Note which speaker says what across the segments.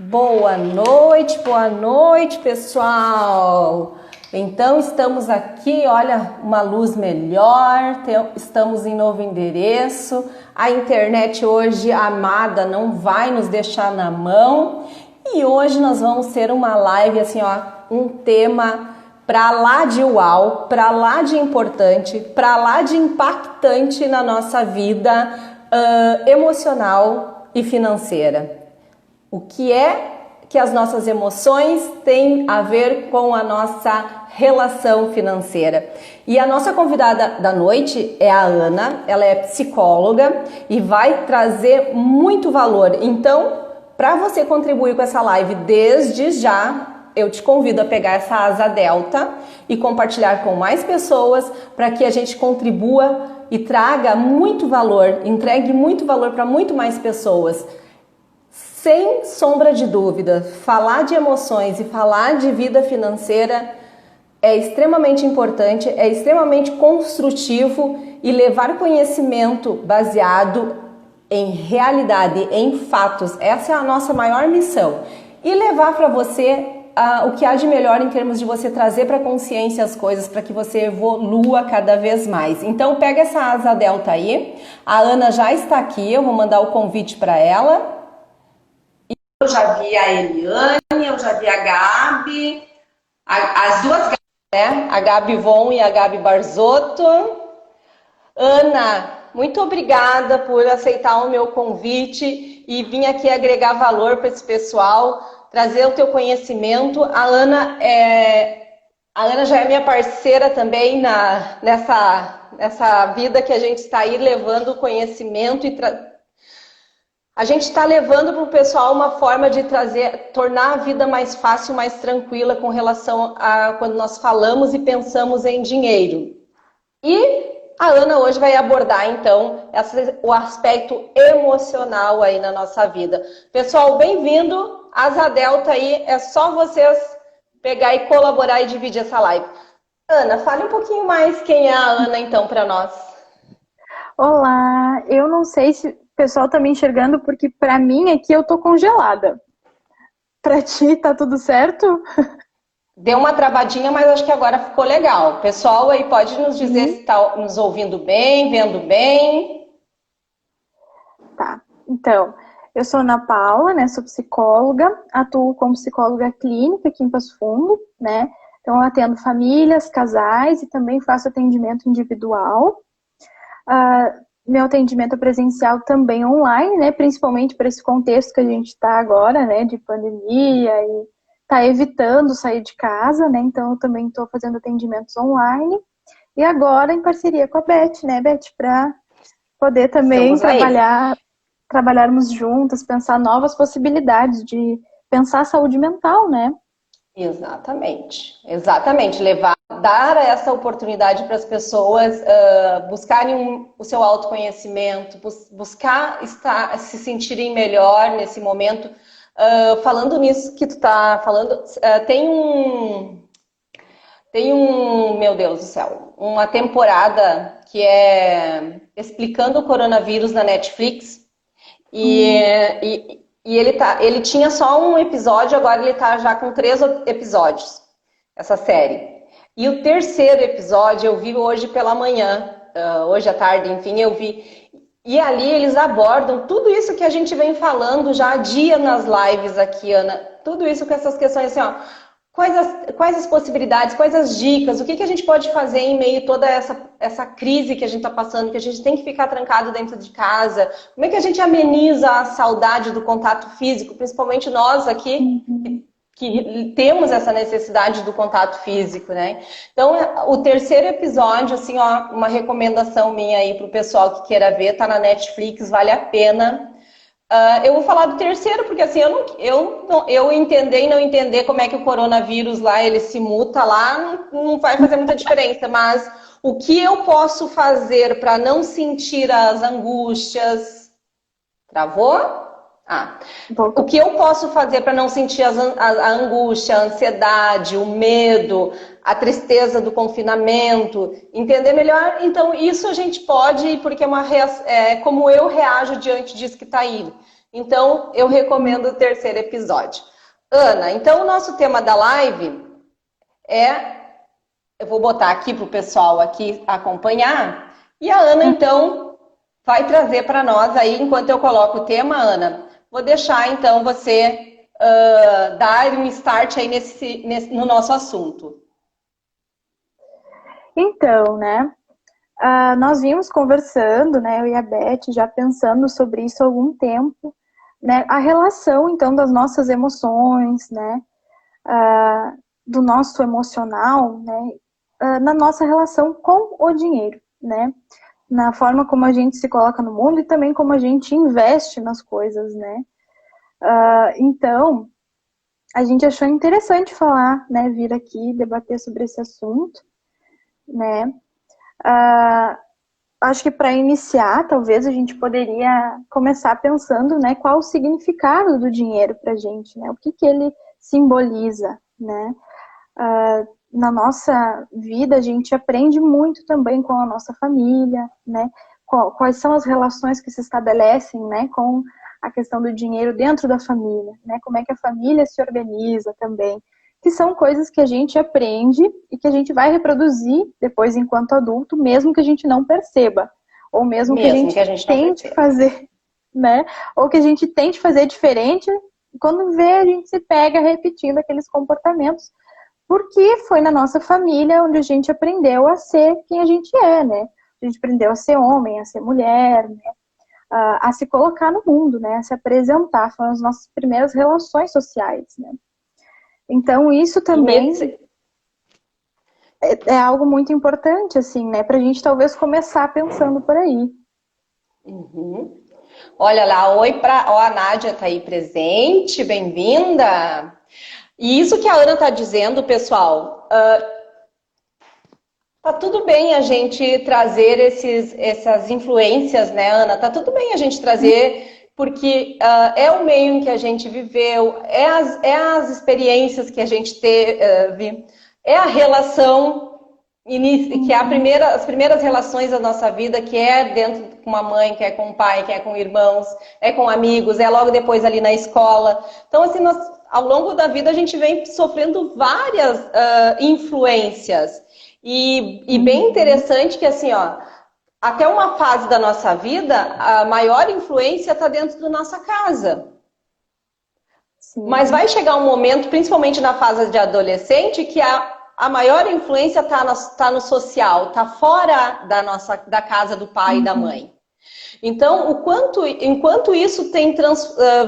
Speaker 1: Boa noite, pessoal! Então, estamos aqui, olha, uma luz melhor, estamos em novo endereço, a internet hoje, amada, não vai nos deixar na mão e hoje nós vamos ter uma live, assim, ó, um tema pra lá de uau, pra lá de importante, pra lá de impactante na nossa vida emocional e financeira. O que é que as nossas emoções têm a ver com a nossa relação financeira? E a nossa convidada da noite é a Ana, ela é psicóloga e vai trazer muito valor. Então, para você contribuir com essa live desde já, eu te convido a pegar essa asa delta e compartilhar com mais pessoas para que a gente contribua e traga muito valor, entregue muito valor para muito mais pessoas. Sem sombra de dúvida, falar de emoções e falar de vida financeira é extremamente importante, é extremamente construtivo e levar conhecimento baseado em realidade, em fatos. Essa é a nossa maior missão. E levar para você o que há de melhor em termos de você trazer para a consciência as coisas para que você evolua cada vez mais. Então pega essa asa delta aí, a Ana já está aqui, eu vou mandar o convite para ela. Eu já vi a Eliane, eu já vi a Gabi, as duas Gabi, né? A Gabi Von e a Gabi Barzotto. Ana, muito obrigada por aceitar o meu convite e vir aqui agregar valor para esse pessoal, trazer o teu conhecimento. A Ana já é minha parceira também nessa vida que a gente está aí levando conhecimento e a gente está levando para o pessoal uma forma de tornar a vida mais fácil, mais tranquila com relação a quando nós falamos e pensamos em dinheiro. E a Ana hoje vai abordar, então, o aspecto emocional aí na nossa vida. Pessoal, bem-vindo. Asa Delta aí, é só vocês pegar e colaborar e dividir essa live. Ana, fale um pouquinho mais quem é a Ana, então, para nós.
Speaker 2: Olá, eu não sei se o pessoal tá me enxergando, porque pra mim aqui eu tô congelada. Pra ti, tá tudo certo?
Speaker 1: Deu uma travadinha, mas acho que agora ficou legal. Pessoal aí pode nos dizer se tá nos ouvindo bem, vendo bem.
Speaker 2: Tá, então, eu sou Ana Paula, né, sou psicóloga, atuo como psicóloga clínica aqui em Passo Fundo, né, então eu atendo famílias, casais e também faço atendimento individual. Meu atendimento é presencial também online, né? Principalmente para esse contexto que a gente está agora, né? De pandemia e tá evitando sair de casa, né? Então eu também estou fazendo atendimentos online. E agora em parceria com a Beth, né, Beth? Para poder também trabalharmos juntas, pensar novas possibilidades de pensar a saúde mental, né?
Speaker 1: Exatamente. Dar essa oportunidade para as pessoas buscarem o seu autoconhecimento, buscar se sentirem melhor nesse momento. Falando nisso que tu tá falando, meu Deus do céu, uma temporada que é explicando o coronavírus na Netflix e ele tinha só um episódio, agora ele tá já com 3 episódios, essa série. E o terceiro episódio eu vi hoje pela manhã, hoje à tarde, enfim, eu vi. E ali eles abordam tudo isso que a gente vem falando já há dia nas lives aqui, Ana. Tudo isso com essas questões assim, ó. Quais as possibilidades, quais as dicas, o que a gente pode fazer em meio a toda essa crise que a gente está passando, que a gente tem que ficar trancado dentro de casa? Como é que a gente ameniza a saudade do contato físico, principalmente nós aqui, que temos essa necessidade do contato físico, né? Então, o terceiro episódio, assim, ó, uma recomendação minha aí para o pessoal que queira ver, tá na Netflix, vale a pena. Eu vou falar do terceiro, porque assim, eu entender e não entender como é que o coronavírus lá, ele se muta lá, não vai fazer muita diferença, mas o que eu posso fazer para não sentir as angústias... Travou? O que eu posso fazer para não sentir a angústia, a ansiedade, o medo, a tristeza do confinamento, entender melhor? Então, isso a gente pode, porque é como eu reajo diante disso que está aí. Então, eu recomendo o terceiro episódio. Ana, então o nosso tema da live eu vou botar aqui para o pessoal aqui acompanhar, e a Ana, então, vai trazer para nós aí, enquanto eu coloco o tema, Ana, vou deixar, então, você dar um start aí no nosso assunto.
Speaker 2: Então, né, nós vimos conversando, né, eu e a Beth, já pensando sobre isso há algum tempo, né, a relação, então, das nossas emoções, né, do nosso emocional, né, na nossa relação com o dinheiro, né, na forma como a gente se coloca no mundo e também como a gente investe nas coisas, né. Então, a gente achou interessante falar, né, vir aqui debater sobre esse assunto, né. Acho que para iniciar, talvez a gente poderia começar pensando, né, qual o significado do dinheiro para a gente, né, o que ele simboliza, né. Na nossa vida a gente aprende muito também com a nossa família, né, quais são as relações que se estabelecem, né, com a questão do dinheiro dentro da família, né, como é que a família se organiza também, que são coisas que a gente aprende e que a gente vai reproduzir depois enquanto adulto, mesmo que a gente não perceba, ou mesmo que a gente tente fazer, né, ou que a gente tente fazer diferente, quando vê a gente se pega repetindo aqueles comportamentos, porque foi na nossa família onde a gente aprendeu a ser quem a gente é, né, a gente aprendeu a ser homem, a ser mulher, né, a se colocar no mundo, né, a se apresentar, foram as nossas primeiras relações sociais, né. Então, isso também é algo muito importante, assim, né? Pra gente talvez começar pensando por aí.
Speaker 1: Uhum. Olha lá, a Nádia tá aí presente, bem-vinda. E isso que a Ana tá dizendo, pessoal, tá tudo bem a gente trazer essas influências, né, Ana? Tá tudo bem a gente trazer, porque é o meio em que a gente viveu, é as experiências que a gente teve, é a relação, que é as primeiras relações da nossa vida, que é dentro com uma mãe, que é com o pai, que é com irmãos, é com amigos, é logo depois ali na escola. Então, assim, ao longo da vida a gente vem sofrendo várias influências. E bem interessante que, assim, ó, até uma fase da nossa vida, a maior influência está dentro da nossa casa. Sim. Mas vai chegar um momento, principalmente na fase de adolescente, que a maior influência tá no social, está fora da casa do pai e da mãe. Então, enquanto isso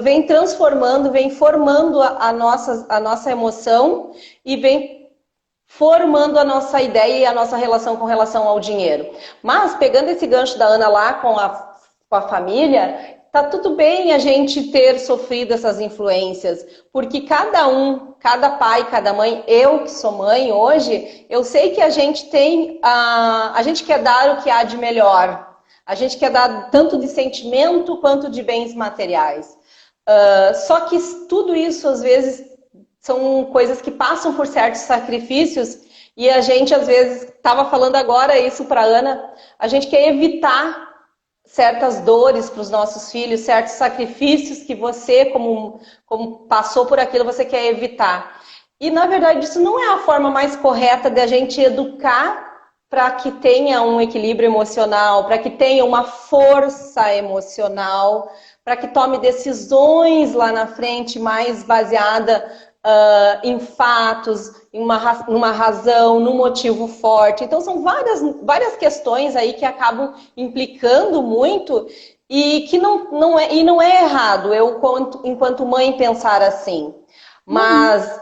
Speaker 1: vem transformando, vem formando a nossa emoção e vem formando a nossa ideia e a nossa relação com relação ao dinheiro. Mas, pegando esse gancho da Ana lá com a família, tá tudo bem a gente ter sofrido essas influências, porque cada pai, cada mãe, eu que sou mãe hoje, eu sei que a gente a gente quer dar o que há de melhor. A gente quer dar tanto de sentimento quanto de bens materiais. Só que tudo isso, às vezes, são coisas que passam por certos sacrifícios e a gente, às vezes, estava falando agora isso para a Ana, a gente quer evitar certas dores para os nossos filhos, certos sacrifícios que você, como passou por aquilo, você quer evitar. E, na verdade, isso não é a forma mais correta de a gente educar para que tenha um equilíbrio emocional, para que tenha uma força emocional, para que tome decisões lá na frente mais baseada em fatos, numa razão, num motivo forte. Então, são várias questões aí que acabam implicando muito e que não é errado eu, enquanto mãe, pensar assim. Mas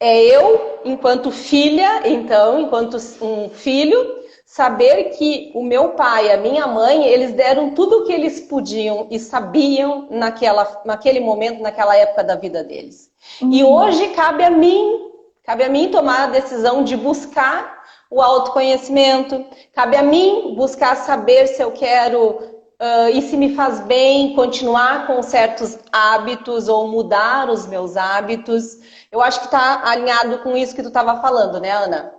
Speaker 1: eu, enquanto filha, então, enquanto um filho, saber que o meu pai e a minha mãe, eles deram tudo o que eles podiam e sabiam naquele momento, naquela época da vida deles. E hoje cabe a mim tomar a decisão de buscar o autoconhecimento, cabe a mim buscar saber se eu quero e se me faz bem continuar com certos hábitos ou mudar os meus hábitos. Eu acho que está alinhado com isso que tu estava falando, né, Ana?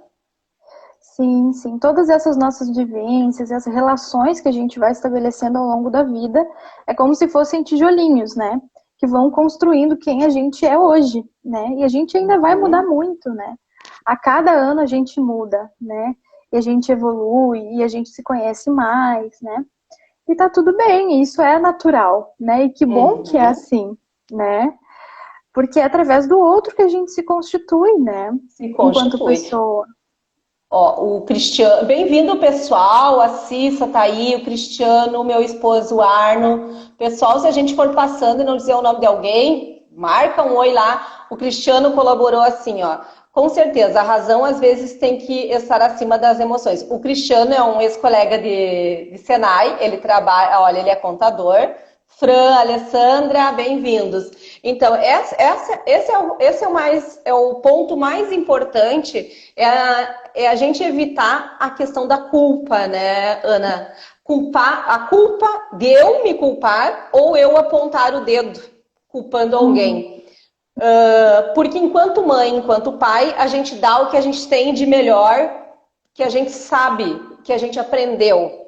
Speaker 2: Sim, sim. Todas essas nossas vivências, essas relações que a gente vai estabelecendo ao longo da vida, é como se fossem tijolinhos, né? Que vão construindo quem a gente é hoje, né? E a gente ainda vai mudar
Speaker 1: Uhum.
Speaker 2: muito, né? A cada ano a gente muda, né? E a gente evolui, e a gente se conhece mais, né? E tá tudo bem, isso é natural, né? E que bom que é
Speaker 1: Uhum.
Speaker 2: assim, né? Porque é através do outro que a gente se constitui, né?
Speaker 1: Se
Speaker 2: Enquanto
Speaker 1: constitui.
Speaker 2: pessoa.
Speaker 1: Ó, o Cristiano, bem-vindo pessoal, a Cissa tá aí, o Cristiano, meu esposo Arno. Pessoal, se a gente for passando e não dizer o nome de alguém, marca um oi lá. O Cristiano colaborou assim, ó. Com certeza, a razão às vezes tem que estar acima das emoções. O Cristiano é um ex-colega de Senai, ele trabalha, olha, ele é contador. Fran, Alessandra, bem-vindos. Então, esse é o ponto mais importante, é a gente evitar a questão da culpa, né, Ana? A culpa de eu me culpar ou eu apontar o dedo culpando
Speaker 2: Uhum,
Speaker 1: alguém. Porque enquanto mãe, enquanto pai, a gente dá o que a gente tem de melhor, que a gente sabe, que a gente aprendeu.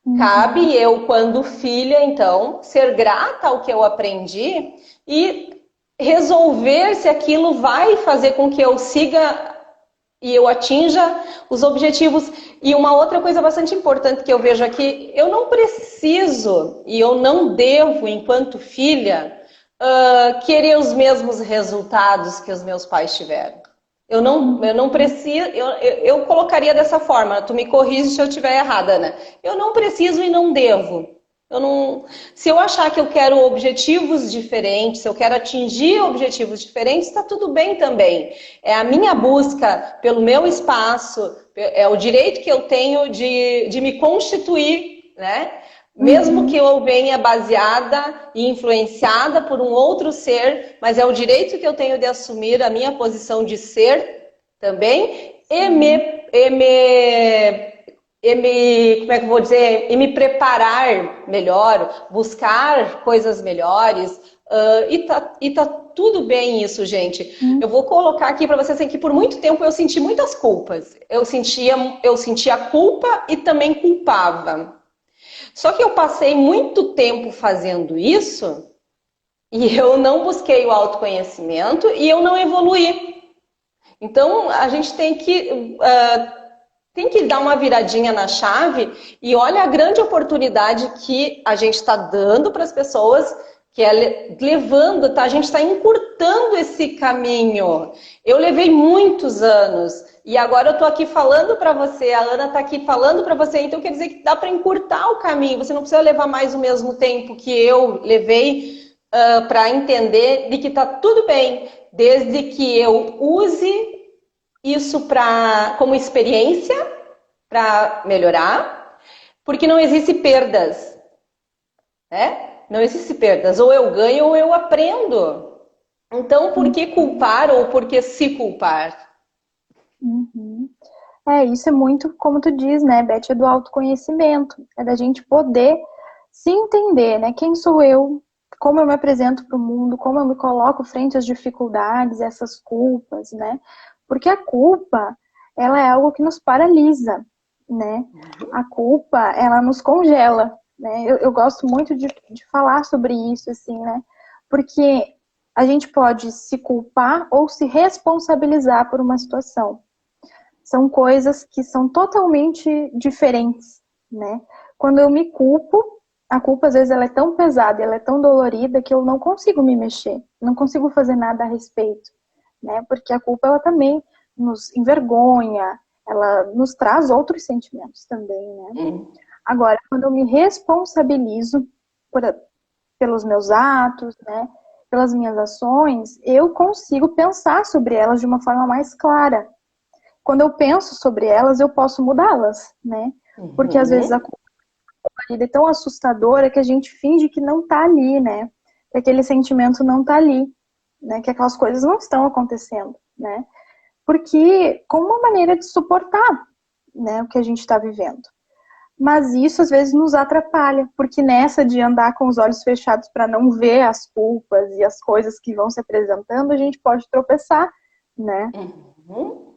Speaker 2: uhum,
Speaker 1: Cabe eu, quando filha, então, ser grata ao que eu aprendi e resolver se aquilo vai fazer com que eu siga e eu atinja os objetivos. E uma outra coisa bastante importante que eu vejo aqui, eu não preciso e eu não devo, enquanto filha, querer os mesmos resultados que os meus pais tiveram. Eu não
Speaker 2: uhum,
Speaker 1: preciso, eu colocaria dessa forma, tu me corrige se eu estiver errada, né? Eu não preciso e não devo. Eu não, se eu achar que eu quero objetivos diferentes, se eu quero atingir objetivos diferentes, está tudo bem também. É a minha busca pelo meu espaço, é o direito que eu tenho de me constituir, né? Mesmo que
Speaker 2: uhum,
Speaker 1: eu venha baseada e influenciada por um outro ser, mas é o direito que eu tenho de assumir a minha posição de ser também
Speaker 2: sim,
Speaker 1: como é que eu vou dizer, e me preparar melhor, buscar coisas melhores, e tá tudo bem isso, gente.
Speaker 2: uhum,
Speaker 1: Eu vou colocar aqui para vocês que por muito tempo eu senti muitas culpas. Eu sentia culpa e também culpava. Só que eu passei muito tempo fazendo isso e eu não busquei o autoconhecimento e eu não evoluí. Então a gente tem que dar uma viradinha na chave e olha a grande oportunidade que a gente está dando para as pessoas, que é levando, tá? A gente está encurtando esse caminho. Eu levei muitos anos e agora eu estou aqui falando para você, a Ana está aqui falando para você, então quer dizer que dá para encurtar o caminho. Você não precisa levar mais o mesmo tempo que eu levei para entender de que está tudo bem, desde que eu use isso como experiência para melhorar, porque não existe perdas, né? Não existe perdas. Ou eu ganho ou eu aprendo. Então, por que
Speaker 2: uhum,
Speaker 1: culpar ou por que se culpar?
Speaker 2: uhum. É, isso é muito, como tu diz, né, Beth, é do autoconhecimento. É da gente poder se entender, né? Quem sou eu? Como eu me apresento para o mundo? Como eu me coloco frente às dificuldades, essas culpas, né? Porque a culpa, ela é algo que nos paralisa, né? A culpa, ela nos congela, né? Eu gosto muito de falar sobre isso, assim, né? Porque a gente pode se culpar ou se responsabilizar por uma situação. São coisas que são totalmente diferentes, né? Quando eu me culpo, a culpa às vezes ela é tão pesada, ela é tão dolorida que eu não consigo me mexer, não consigo fazer nada a respeito, né? Porque a culpa ela também nos envergonha, ela nos traz outros sentimentos também, né?
Speaker 1: Hum.
Speaker 2: Agora, quando eu me responsabilizo por, pelos meus atos, né? Pelas minhas ações, eu consigo pensar sobre elas de uma forma mais clara, quando eu penso sobre elas, eu posso mudá-las, né? Porque às vezes a
Speaker 1: Uhum.
Speaker 2: culpa é tão assustadora que a gente finge que não tá ali, né? Que aquele sentimento não tá ali, né? Que aquelas coisas não estão acontecendo, né? Porque como uma maneira de suportar, né, o que a gente está vivendo. Mas isso às vezes nos atrapalha, porque nessa de andar com os olhos fechados para não ver as culpas e as coisas que vão se apresentando, a gente pode tropeçar, né?
Speaker 1: Uhum.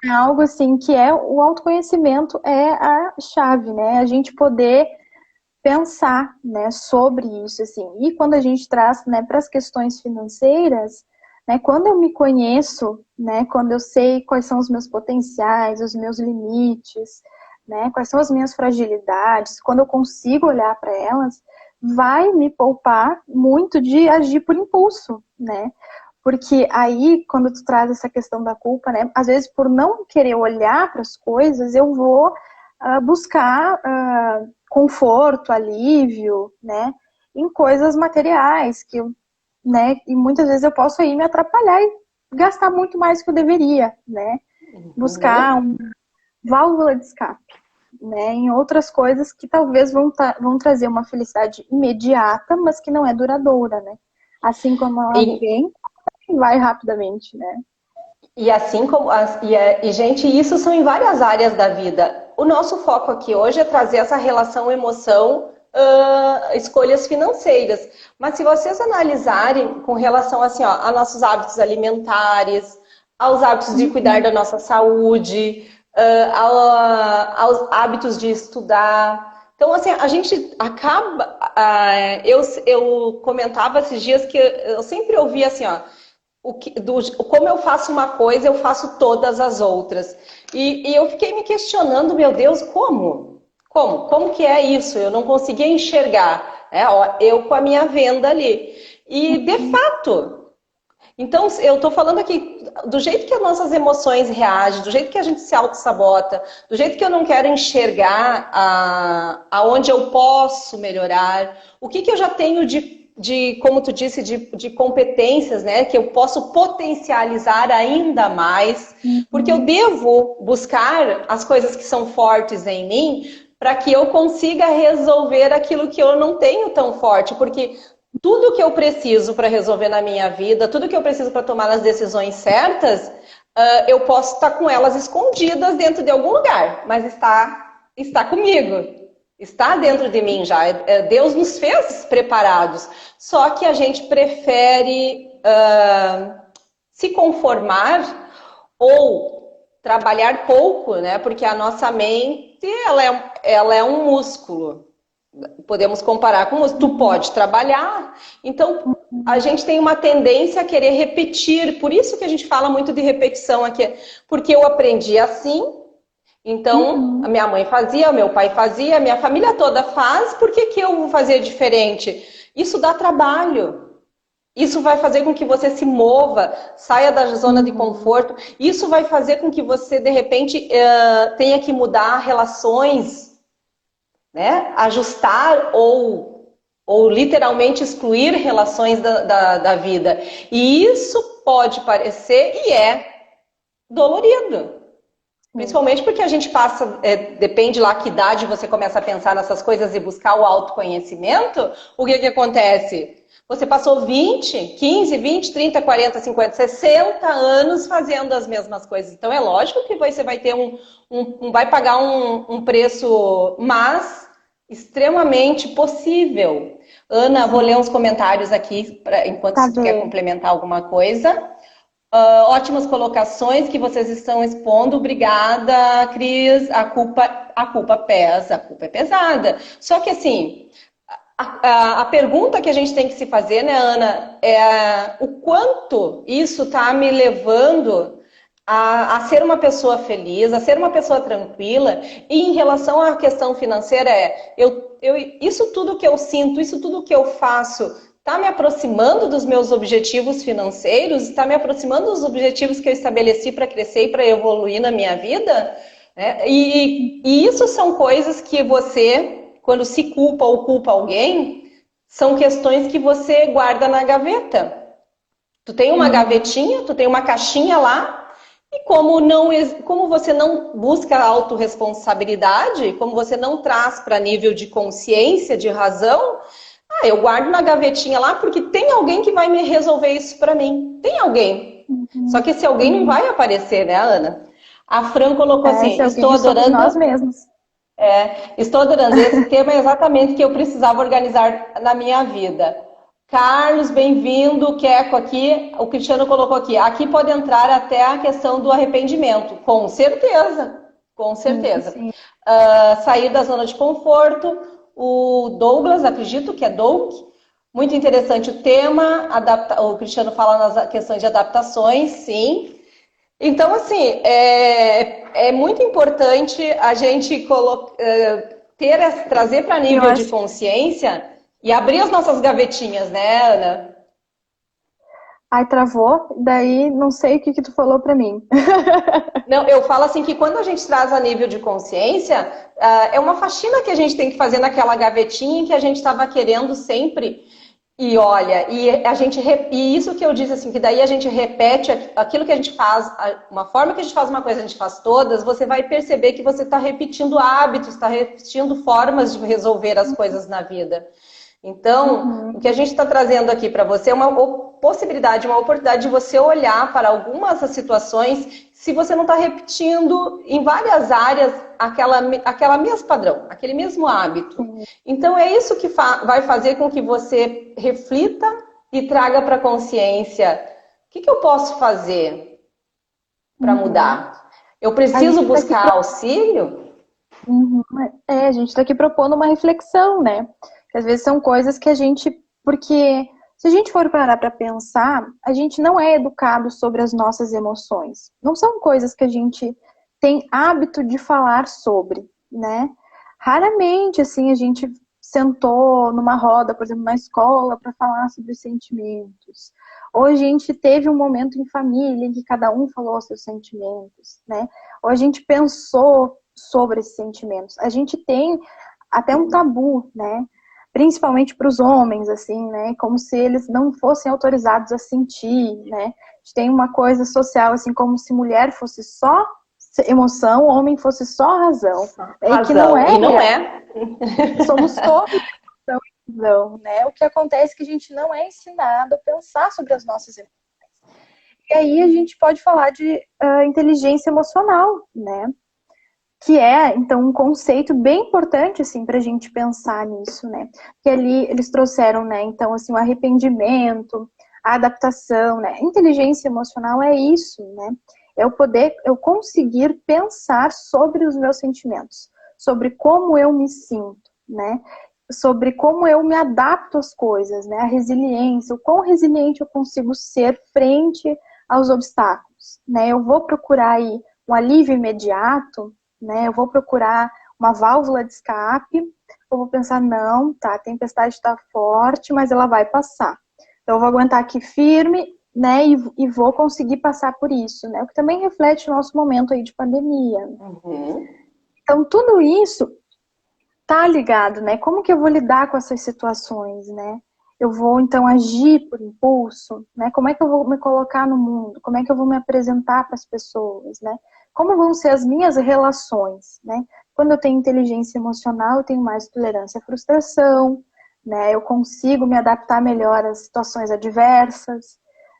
Speaker 2: É algo assim que o autoconhecimento é a chave, né? A gente poder pensar, né, sobre isso, assim. E quando a gente traz, né, para as questões financeiras, né, quando eu me conheço, né, quando eu sei quais são os meus potenciais, os meus limites, né, quais são as minhas fragilidades, quando eu consigo olhar para elas, vai me poupar muito de agir por impulso, né? Porque aí, quando tu traz essa questão da culpa, né, às vezes por não querer olhar para as coisas, eu vou buscar conforto, alívio, né, em coisas materiais, né, e muitas vezes eu posso aí me atrapalhar e gastar muito mais do que eu deveria, né, buscar
Speaker 1: Uhum.
Speaker 2: uma válvula de escape, né, em outras coisas que talvez vão trazer uma felicidade imediata, mas que não é duradoura, né, assim como ela
Speaker 1: E,
Speaker 2: vem, vai rapidamente, né.
Speaker 1: e assim como. Gente, isso são em várias áreas da vida. O nosso foco aqui hoje é trazer essa relação emoção, escolhas financeiras. Mas se vocês analisarem com relação assim, ó, a nossos hábitos alimentares, aos hábitos de cuidar da nossa saúde, aos hábitos de estudar. Então, assim, a gente acaba. Eu comentava esses dias que eu sempre ouvia assim, ó. Como eu faço uma coisa, eu faço todas as outras. E eu fiquei me questionando, meu Deus, como? Como? Como que é isso? Eu não conseguia enxergar. Ó, eu com a minha venda ali. E, de fato, então eu estou falando aqui, do jeito que as nossas emoções reagem, do jeito que a gente se auto-sabota, do jeito que eu não quero enxergar aonde eu posso melhorar, o que eu já tenho como tu disse, de competências, né? Que eu posso potencializar ainda mais, porque eu devo buscar as coisas que são fortes em mim para que eu consiga resolver aquilo que eu não tenho tão forte, porque tudo que eu preciso para resolver na minha vida, tudo que eu preciso para tomar as decisões certas, eu posso estar com elas escondidas dentro de algum lugar, mas está comigo. Está dentro de mim já. Deus nos fez preparados. Só que a gente prefere se conformar ou trabalhar pouco, né? Porque a nossa mente, ela é um músculo. Podemos comparar com músculo. Tu pode trabalhar. Então, a gente tem uma tendência a querer repetir. Por isso que a gente fala muito de repetição aqui. Porque eu aprendi assim, então, a minha mãe fazia, o meu pai fazia, a minha família toda faz, por que eu vou fazer diferente? Isso dá trabalho. Isso vai fazer com que você se mova, saia da zona de conforto. Isso vai fazer com que você, de repente, tenha que mudar relações, né? Ajustar ou literalmente excluir relações da vida. E isso pode parecer e é dolorido. Principalmente porque a gente passa, depende lá que idade você começa a pensar nessas coisas e buscar o autoconhecimento, o que acontece? Você passou 20, 15, 20, 30, 40, 50, 60 anos fazendo as mesmas coisas. Então é lógico que você vai ter vai pagar um preço, mas extremamente possível. Ana, vou ler uns comentários aqui, enquanto
Speaker 2: Tá
Speaker 1: se tu quer
Speaker 2: bem.
Speaker 1: complementar alguma coisa. Ótimas colocações que vocês estão expondo. Obrigada, Cris. A culpa pesa, a culpa é pesada. Só que assim, a pergunta que a gente tem que se fazer, né, Ana, é o quanto isso está me levando a ser uma pessoa feliz, a ser uma pessoa tranquila. E em relação à questão financeira, isso tudo que eu sinto, isso tudo que eu faço, está me aproximando dos meus objetivos financeiros? Está me aproximando dos objetivos que eu estabeleci para crescer e para evoluir na minha vida? E isso são coisas que você, quando se culpa ou culpa alguém, são questões que você guarda na gaveta. Tu tem uma gavetinha, tu tem uma caixinha lá, e como você não busca a autorresponsabilidade, como você não traz para nível de consciência, de razão, eu guardo na gavetinha lá porque tem alguém que vai me resolver isso para mim. Tem alguém. Só que esse alguém não vai aparecer, né, Ana? A Fran colocou
Speaker 2: Esse
Speaker 1: assim,
Speaker 2: alguém somos nós mesmos.
Speaker 1: estou adorando esse tema, é exatamente o que eu precisava organizar na minha vida. Carlos, bem-vindo. Queco aqui. O Cristiano colocou aqui. Aqui pode entrar até a questão do arrependimento. Com certeza. Com
Speaker 2: Sim,
Speaker 1: certeza.
Speaker 2: sim.
Speaker 1: Sair da zona de conforto. O Douglas, acredito que é Doug. Muito interessante o tema. O Cristiano fala nas questões de adaptações, sim. Então, assim, é muito importante a gente trazer para
Speaker 2: Eu
Speaker 1: nível de
Speaker 2: acho.
Speaker 1: consciência e abrir as nossas gavetinhas, né, Ana?
Speaker 2: Ai, travou, daí não sei o que que tu falou pra mim.
Speaker 1: Não, eu falo assim que quando a gente traz a nível de consciência, é uma faxina que a gente tem que fazer naquela gavetinha em que a gente estava querendo sempre. E olha, e isso que eu disse assim, que daí a gente repete aquilo que a gente faz, uma forma que a gente faz uma coisa, a gente faz todas, você vai perceber que você está repetindo hábitos, está repetindo formas de resolver as coisas na vida. Então, o
Speaker 2: Uhum.
Speaker 1: que a gente está trazendo aqui para você é uma possibilidade, uma oportunidade de você olhar para algumas situações, se você não está repetindo em várias áreas aquela mesmo padrão, aquele mesmo hábito.
Speaker 2: Sim.
Speaker 1: Então, é isso que vai fazer com que você reflita e traga para a consciência: o que eu posso fazer para
Speaker 2: Uhum.
Speaker 1: mudar? Eu
Speaker 2: A gente
Speaker 1: preciso
Speaker 2: está aqui,
Speaker 1: buscar auxílio?
Speaker 2: uhum. A gente tá aqui propondo uma reflexão, né? Que às vezes são coisas que a gente. Porque se a gente for parar para pensar, a gente não é educado sobre as nossas emoções. Não são coisas que a gente tem hábito de falar sobre, né? Raramente, assim, a gente sentou numa roda, por exemplo, na escola, para falar sobre os sentimentos. Ou a gente teve um momento em família em que cada um falou seus sentimentos, né? Ou a gente pensou sobre esses sentimentos. A gente tem até um tabu, né? Principalmente para os homens, assim, né? Como se eles não fossem autorizados a sentir, né? A gente tem uma coisa social, assim, como se mulher fosse só emoção, homem fosse só razão. E que não
Speaker 1: Razão.
Speaker 2: é
Speaker 1: E não
Speaker 2: real.
Speaker 1: é.
Speaker 2: Somos todos emoção e razão, né? O que acontece é que a gente não é ensinado a pensar sobre as nossas emoções. E aí a gente pode falar de inteligência emocional, né? Que é, então, um conceito bem importante, assim, para a gente pensar nisso, né? Que ali eles trouxeram, né? Então, assim, o arrependimento, a adaptação, né? Inteligência emocional é isso, né? Eu conseguir pensar sobre os meus sentimentos, sobre como eu me sinto, né? Sobre como eu me adapto às coisas, né? A resiliência, o quão resiliente eu consigo ser frente aos obstáculos, né? Eu vou procurar aí um alívio imediato, né? Eu vou procurar uma válvula de escape, eu vou pensar, não, tá, a tempestade está forte, mas ela vai passar. Então eu vou aguentar aqui firme, né, e vou conseguir passar por isso, né? O que também reflete o nosso momento aí de pandemia.
Speaker 1: Uhum.
Speaker 2: Então tudo isso tá ligado, né? Como que eu vou lidar com essas situações, né? Eu vou então agir por impulso, né? Como é que eu vou me colocar no mundo? Como é que eu vou me apresentar para as pessoas, né? Como vão ser as minhas relações, né? Quando eu tenho inteligência emocional, eu tenho mais tolerância à frustração, né? Eu consigo me adaptar melhor às situações adversas,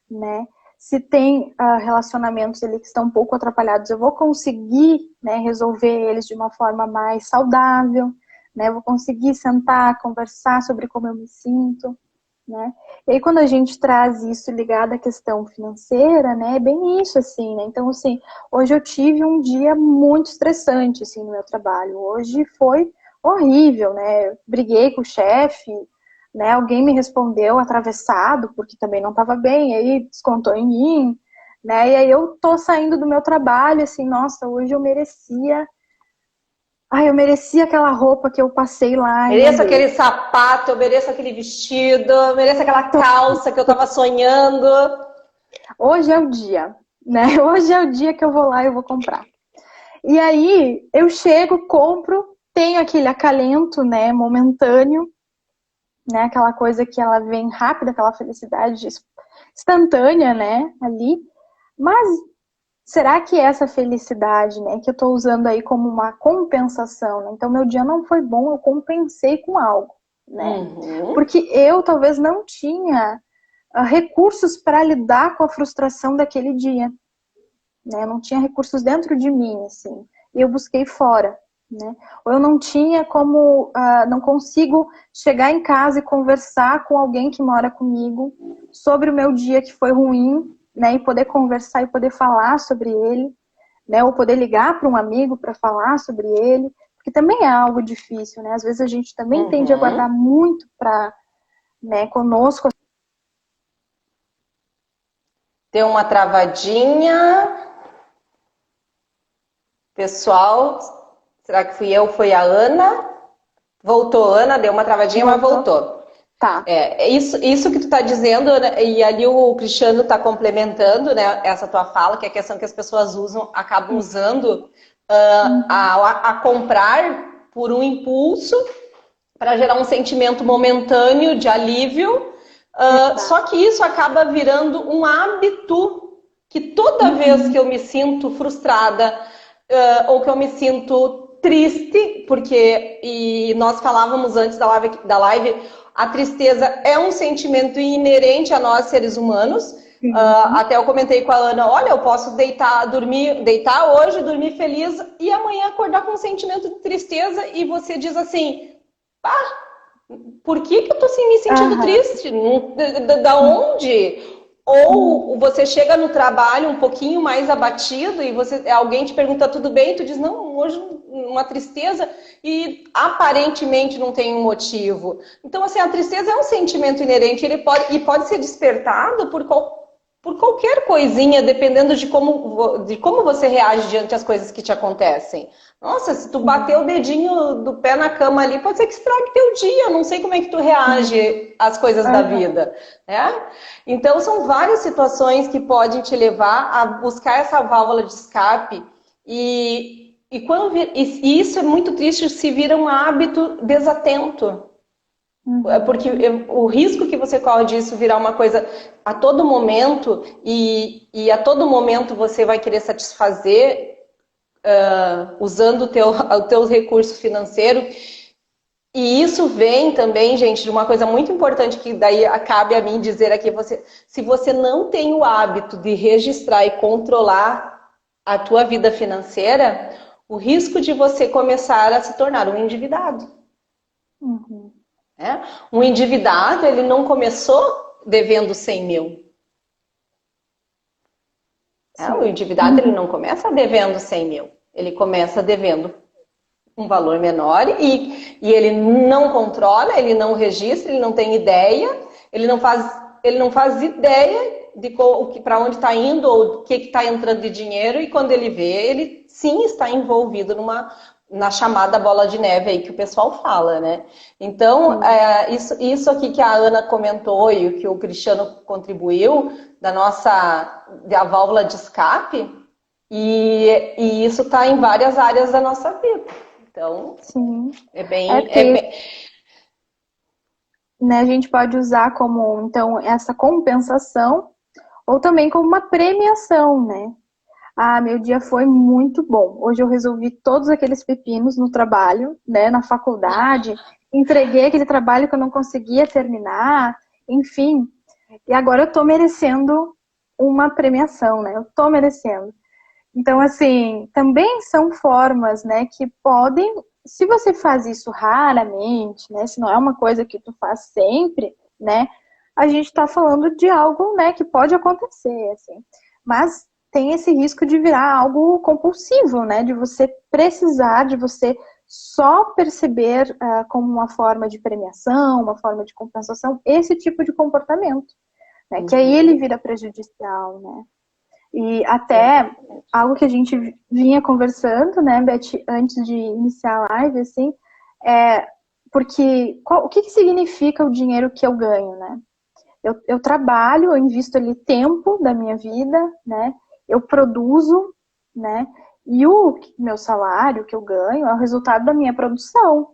Speaker 2: né? Se tem relacionamentos ali que estão um pouco atrapalhados, eu vou conseguir, né, resolver eles de uma forma mais saudável, né? Eu vou conseguir sentar, conversar sobre como eu me sinto, né? E aí quando a gente traz isso ligado à questão financeira, né? É bem isso, assim, né? Então, assim, hoje eu tive um dia muito estressante, assim, no meu trabalho. Hoje foi horrível, né? Eu briguei com o chefe, né? Alguém me respondeu atravessado, porque também não estava bem, aí descontou em mim, né? E aí eu tô saindo do meu trabalho, assim, nossa, hoje eu merecia. Ai, eu merecia aquela roupa que eu passei lá e não
Speaker 1: Mereço
Speaker 2: dei.
Speaker 1: aquele sapato, eu mereço aquele vestido, eu mereço aquela calça que eu tava sonhando.
Speaker 2: Hoje é o dia, né? Hoje é o dia que eu vou lá e eu vou comprar. E aí eu chego, compro, tenho aquele acalento, né, momentâneo, né, aquela coisa que ela vem rápida, aquela felicidade instantânea, né, ali. Mas será que essa felicidade, né, que eu tô usando aí como uma compensação, né? Então meu dia não foi bom, eu compensei com algo, né?
Speaker 1: Uhum.
Speaker 2: Porque eu talvez não tinha recursos para lidar com a frustração daquele dia, né? Eu não tinha recursos dentro de mim, assim. E eu busquei fora. né? Ou eu não tinha como, não consigo chegar em casa e conversar com alguém que mora comigo sobre o meu dia que foi ruim, né? E poder conversar e poder falar sobre ele, né? Ou poder ligar para um amigo para falar sobre ele, porque também é algo difícil, né? Às vezes a gente também tende a guardar muito para, né, conosco.
Speaker 1: Deu uma travadinha. Pessoal, será que fui eu? Foi a Ana? Voltou, Ana, deu uma travadinha, mas voltou.
Speaker 2: Tá.
Speaker 1: Isso que tu tá dizendo, né, e ali o Cristiano tá complementando, né, essa tua fala, que é a questão que as pessoas acabam usando a comprar por um impulso para gerar um sentimento momentâneo de alívio, só que isso acaba virando um hábito que toda vez que eu me sinto frustrada ou que eu me sinto triste, porque e nós falávamos antes da live, a tristeza é um sentimento inerente a nós seres humanos. Até eu comentei com a Ana, olha, eu posso deitar hoje, dormir feliz e amanhã acordar com um sentimento de tristeza e você diz assim, por que eu tô assim, me sentindo triste? Da onde? Ou você chega no trabalho um pouquinho mais abatido e alguém te pergunta tudo bem, e tu diz, não, hoje uma tristeza e aparentemente não tem um motivo. Então, assim, a tristeza é um sentimento inerente, ele pode ser despertado por qualquer coisinha, dependendo de como você reage diante das coisas que te acontecem. Nossa, se tu bater o dedinho do pé na cama ali, pode ser que estrague teu dia. Eu não sei como é que tu reage às coisas da vida, né? Então, são várias situações que podem te levar a buscar essa válvula de escape. E isso é muito triste se vira um hábito desatento. Porque o risco que você corre disso virar uma coisa a todo momento e a todo momento você vai querer satisfazer usando o teu recurso financeiro. E isso vem também, gente, de uma coisa muito importante que daí cabe a mim dizer aqui, se você não tem o hábito de registrar e controlar a tua vida financeira, o risco de você começar a se tornar um endividado. Um endividado, ele não começou devendo 100 mil. O endividado, ele não começa devendo 100 mil. Ele começa devendo um valor menor e ele não controla, ele não registra, ele não tem ideia, ele não faz ideia de para onde está indo ou o que está entrando de dinheiro, e quando ele vê, ele sim está envolvido na chamada bola de neve aí que o pessoal fala, né? Então, isso aqui que a Ana comentou e o que o Cristiano contribuiu, da válvula de escape, e isso está em várias áreas da nossa vida. Então,
Speaker 2: sim.
Speaker 1: é bem...
Speaker 2: Né, a gente pode usar como, então, essa compensação ou também como uma premiação, né? Meu dia foi muito bom. Hoje eu resolvi todos aqueles pepinos no trabalho, né, na faculdade, entreguei aquele trabalho que eu não conseguia terminar, enfim. E agora eu tô merecendo uma premiação, né? Eu tô merecendo. Então, assim, também são formas, né, que podem, se você faz isso raramente, né, se não é uma coisa que tu faz sempre, né, a gente tá falando de algo, né, que pode acontecer, assim. Mas tem esse risco de virar algo compulsivo, né, de você precisar, de você só perceber como uma forma de premiação, uma forma de compensação, esse tipo de comportamento, né, que aí ele vira prejudicial, né. E até algo que a gente vinha conversando, né, Beth, antes de iniciar a live, assim, porque o que significa o dinheiro que eu ganho, né? Eu trabalho, eu invisto ali tempo da minha vida, né? Eu produzo, né? E o meu salário que eu ganho é o resultado da minha produção,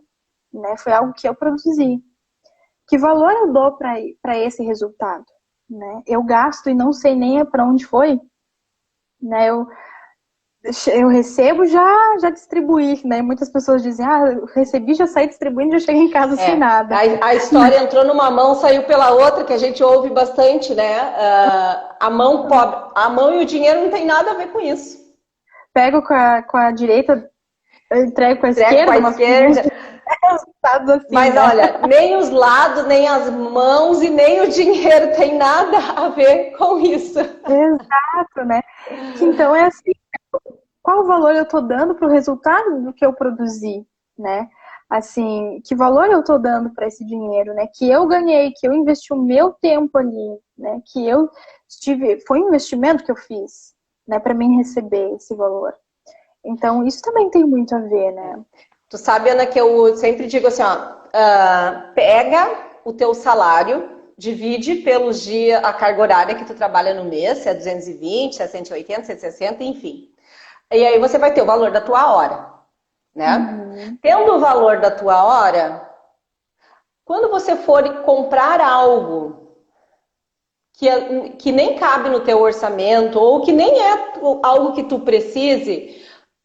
Speaker 2: né? Foi algo que eu produzi. Que valor eu dou para esse resultado, né? Eu gasto e não sei nem para onde foi, né? Eu recebo, já distribuí, né? Muitas pessoas dizem, eu recebi, já saí distribuindo, já cheguei em casa sem nada.
Speaker 1: A história entrou numa mão, saiu pela outra, que a gente ouve bastante, né? A mão pobre, a mão e o dinheiro não tem nada a ver com isso.
Speaker 2: Pego com a direita, Eu entrego com a
Speaker 1: Entrego
Speaker 2: esquerda,
Speaker 1: com a
Speaker 2: mas
Speaker 1: esquerda.
Speaker 2: resultados assim,
Speaker 1: Mas
Speaker 2: né?
Speaker 1: olha, nem os lados, nem as mãos e nem o dinheiro tem nada a ver com isso.
Speaker 2: Exato, né? Que então é assim, qual valor eu estou dando para o resultado do que eu produzi, né? Assim, que valor eu estou dando para esse dinheiro, né? Que eu ganhei, que eu investi o meu tempo ali, né? Que eu tive, foi um investimento que eu fiz, né? Para mim receber esse valor. Então, isso também tem muito a ver, né?
Speaker 1: Tu sabe, Ana, que eu sempre digo assim, ó, pega o teu salário, divide pelos dias, a carga horária que tu trabalha no mês, se é 220, se é 180, se é 60, enfim. E aí você vai ter o valor da tua hora, né?
Speaker 2: Uhum.
Speaker 1: Tendo o valor da tua hora, quando você for comprar algo que nem cabe no teu orçamento ou que nem é algo que tu precise,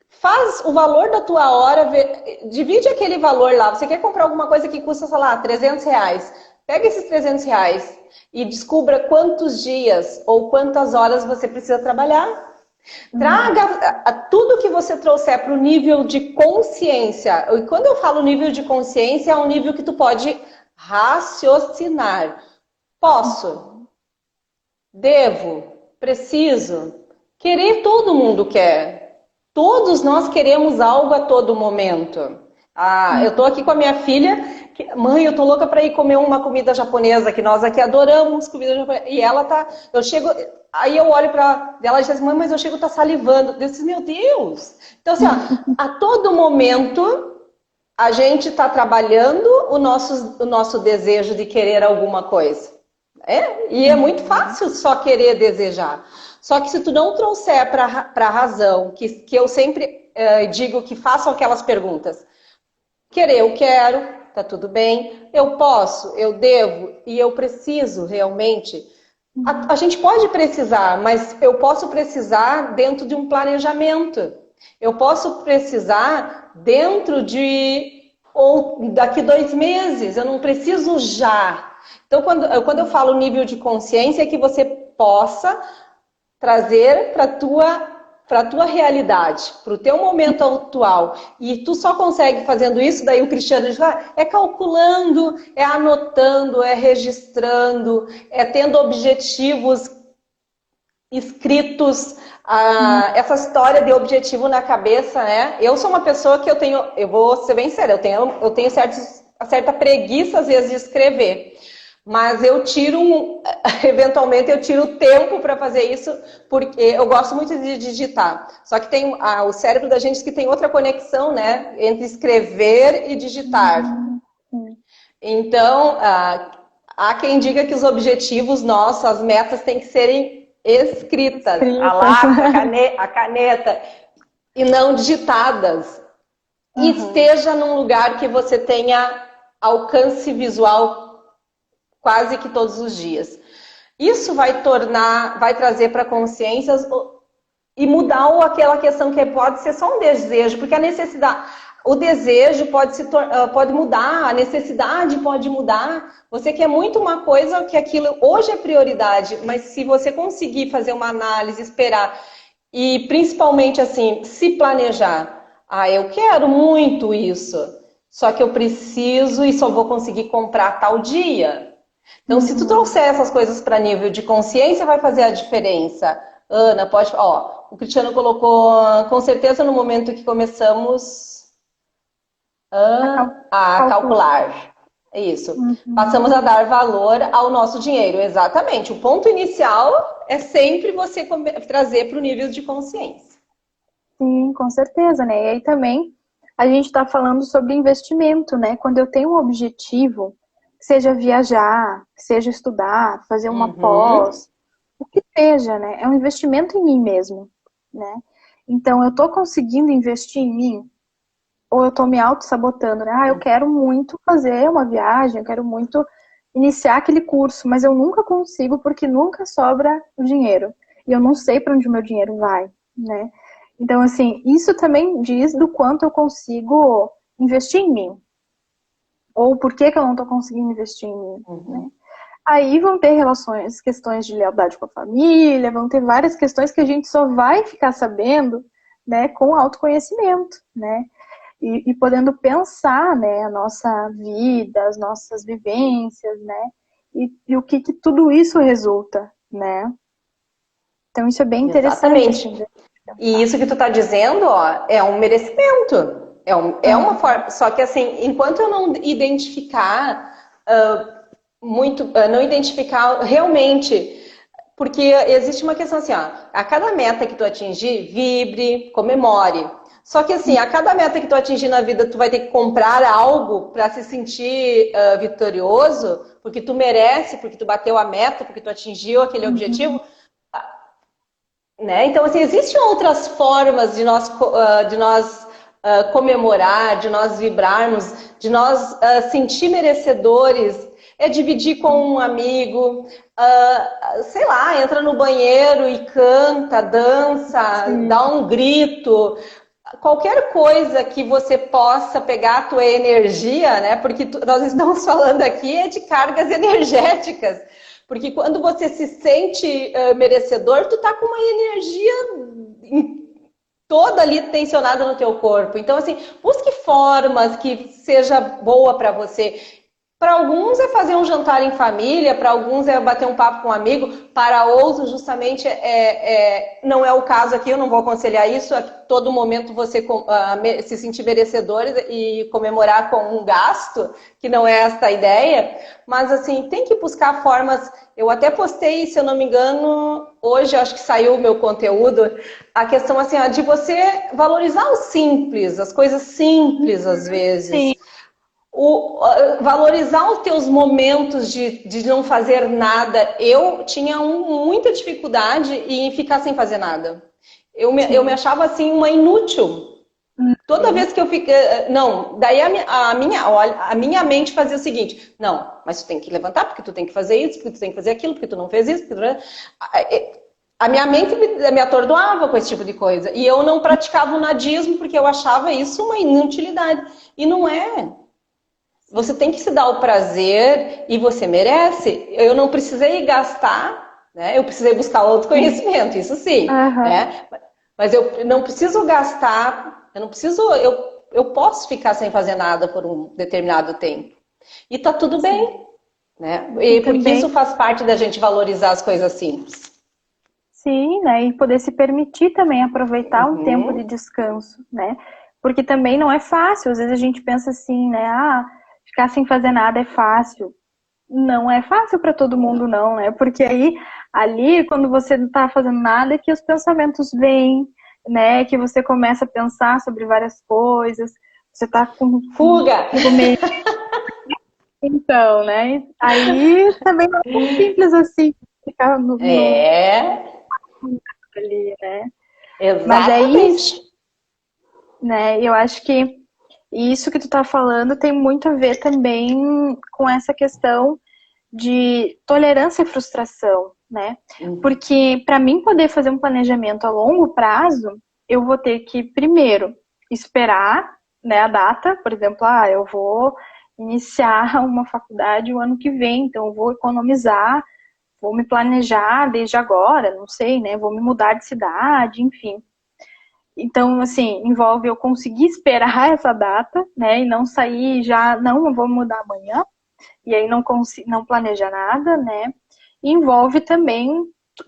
Speaker 1: faz o valor da tua hora, divide aquele valor lá. Você quer comprar alguma coisa que custa, sei lá, R$ 300. Pega esses R$ 300 e descubra quantos dias ou quantas horas você precisa trabalhar. Traga tudo que você trouxer para o nível de consciência. E quando eu falo nível de consciência, é um nível que tu pode raciocinar. Posso? Devo? Preciso? Querer todo mundo quer. Todos nós queremos algo a todo momento. Eu tô aqui com a minha filha, mãe, eu tô louca para ir comer uma comida japonesa, que nós aqui adoramos comida japonesa. E ela tá, eu chego, aí eu olho para ela e diz assim, mãe, mas eu chego tá salivando. Eu disse, meu Deus. Então assim, ó, a todo momento a gente está trabalhando o nosso desejo de querer alguma coisa. E é muito fácil só querer desejar. Só que se tu não trouxer para a razão, que eu sempre digo que façam aquelas perguntas. Querer, eu quero, tá tudo bem. Eu posso, eu devo e eu preciso realmente. A gente pode precisar, mas eu posso precisar dentro de um planejamento. Eu posso precisar dentro de ou daqui 2 meses. Eu não preciso já. Então, quando eu falo nível de consciência, é que você possa trazer para a tua realidade, para o teu momento atual. E tu só consegue fazendo isso, daí o Cristiano diz, é calculando, é anotando, é registrando, é tendo objetivos escritos, essa história de objetivo na cabeça, né? Eu sou uma pessoa que eu vou ser bem séria, eu tenho certa preguiça às vezes de escrever. Mas eu eventualmente eu tiro tempo para fazer isso, porque eu gosto muito de digitar. Só que tem o cérebro da gente que tem outra conexão, né? Entre escrever e digitar. Então, há quem diga que os objetivos nossos, as metas têm que serem escritas, a lápis, a caneta, e não digitadas. E esteja num lugar que você tenha alcance visual quase que todos os dias. Isso vai trazer para consciências e mudar aquela questão que pode ser só um desejo, porque a necessidade, o desejo pode mudar, a necessidade pode mudar. Você quer muito uma coisa que aquilo hoje é prioridade, mas se você conseguir fazer uma análise, esperar e principalmente assim, se planejar, eu quero muito isso, só que eu preciso e só vou conseguir comprar tal dia. Então, se tu trouxer essas coisas para nível de consciência, vai fazer a diferença. Ana, pode... o Cristiano colocou, com certeza, no momento que começamos a calcular. É isso. Passamos a dar valor ao nosso dinheiro. Exatamente. O ponto inicial é sempre você trazer para o nível de consciência.
Speaker 2: Sim, com certeza, né? E aí também a gente está falando sobre investimento, né? Quando eu tenho um objetivo, seja viajar, seja estudar, fazer uma pós, o que seja, né? É um investimento em mim mesmo, né? Então, eu estou conseguindo investir em mim? Ou eu estou me auto-sabotando, né? Eu quero muito fazer uma viagem, eu quero muito iniciar aquele curso, mas eu nunca consigo porque nunca sobra o dinheiro. E eu não sei para onde o meu dinheiro vai, né? Então, assim, isso também diz do quanto eu consigo investir em mim. Ou por que eu não estou conseguindo investir em mim, né? Aí vão ter questões de lealdade com a família, vão ter várias questões que a gente só vai ficar sabendo, né, com autoconhecimento, né? e podendo pensar, né, a nossa vida, as nossas vivências, né, e o que tudo isso resulta, né. Então isso é bem interessante,
Speaker 1: Exatamente.
Speaker 2: assim, de
Speaker 1: E
Speaker 2: pensar.
Speaker 1: isso que tu tá dizendo, ó, é um merecimento. É uma
Speaker 2: Uhum,
Speaker 1: forma. Só que assim, enquanto eu não identificar não identificar realmente, porque existe uma questão assim, ó, a cada meta que tu atingir, vibre, comemore. Só que assim, a cada meta que tu atingir na vida, tu vai ter que comprar algo para se sentir vitorioso, porque tu merece, porque tu bateu a meta, porque tu atingiu aquele
Speaker 2: uhum,
Speaker 1: objetivo, né? Então, assim, existem outras formas de nós comemorar, de nós vibrarmos, de nós sentir merecedores. É dividir com um amigo, sei lá, entra no banheiro e canta, dança,
Speaker 2: sim,
Speaker 1: dá um grito. Qualquer coisa que você possa pegar a tua energia, né? Porque nós estamos falando aqui é de cargas energéticas. Porque quando você se sente merecedor, tu tá com uma energia toda ali tensionada no teu corpo. Então, assim, busque formas que seja boa para você. Para alguns é fazer um jantar em família, para alguns é bater um papo com um amigo, para outros justamente não é o caso aqui, eu não vou aconselhar isso, a todo momento você se sentir merecedor e comemorar com um gasto, que não é essa a ideia, mas assim, tem que buscar formas, eu até postei, se eu não me engano, hoje acho que saiu o meu conteúdo, a questão assim, ó, de você valorizar o simples, as coisas simples às
Speaker 2: sim,
Speaker 1: vezes, valorizar os teus momentos de não fazer nada. Eu tinha muita dificuldade em ficar sem fazer nada. Eu me
Speaker 2: sim.
Speaker 1: achava assim uma inútil. Toda
Speaker 2: Uhum.
Speaker 1: vez que eu fiquei. Não, daí a minha mente fazia o seguinte: não, mas tu tem que levantar, porque tu tem que fazer isso, porque tu tem que fazer aquilo, porque tu não fez isso. A minha mente me atordoava com esse tipo de coisa. E eu não praticava o nadismo porque eu achava isso uma inutilidade. E não é. Você tem que se dar o prazer e você merece. Eu não precisei gastar, né? Eu precisei buscar outro conhecimento, isso sim,
Speaker 2: Aham,
Speaker 1: né? Mas eu não preciso gastar, eu não preciso, eu posso ficar sem fazer nada por um determinado tempo. E tá tudo
Speaker 2: sim.
Speaker 1: bem, né?
Speaker 2: E
Speaker 1: E porque
Speaker 2: também,
Speaker 1: isso faz parte da gente valorizar as coisas simples.
Speaker 2: sim, né? E poder se permitir também aproveitar um tempo de
Speaker 1: Uhum.
Speaker 2: descanso, né? Porque também não é fácil. Às vezes a gente pensa assim, né? Ah, ficar sem fazer nada é fácil. Não é fácil para todo mundo,
Speaker 1: Não.
Speaker 2: não, né? Porque aí, ali, quando você não tá fazendo nada, é que os pensamentos vêm, né? Que você começa a pensar sobre várias coisas. Você tá
Speaker 1: Fuga!
Speaker 2: consigo mesmo. Então, né? Aí também não é tão simples assim ficar
Speaker 1: É,
Speaker 2: ali, né? Mas é isso,
Speaker 1: exatamente.
Speaker 2: né? Eu acho que isso que tu tá falando tem muito a ver também com essa questão de tolerância à frustração, né? Porque para mim poder fazer um planejamento a longo prazo, eu vou ter que primeiro esperar, né, a data, por exemplo, eu vou iniciar uma faculdade o ano que vem, então eu vou economizar, vou me planejar desde agora, não sei, né? Vou me mudar de cidade, enfim. Então, assim, envolve eu conseguir esperar essa data, né? E não sair já, não, eu vou mudar amanhã, e aí não planeja nada, né? E envolve também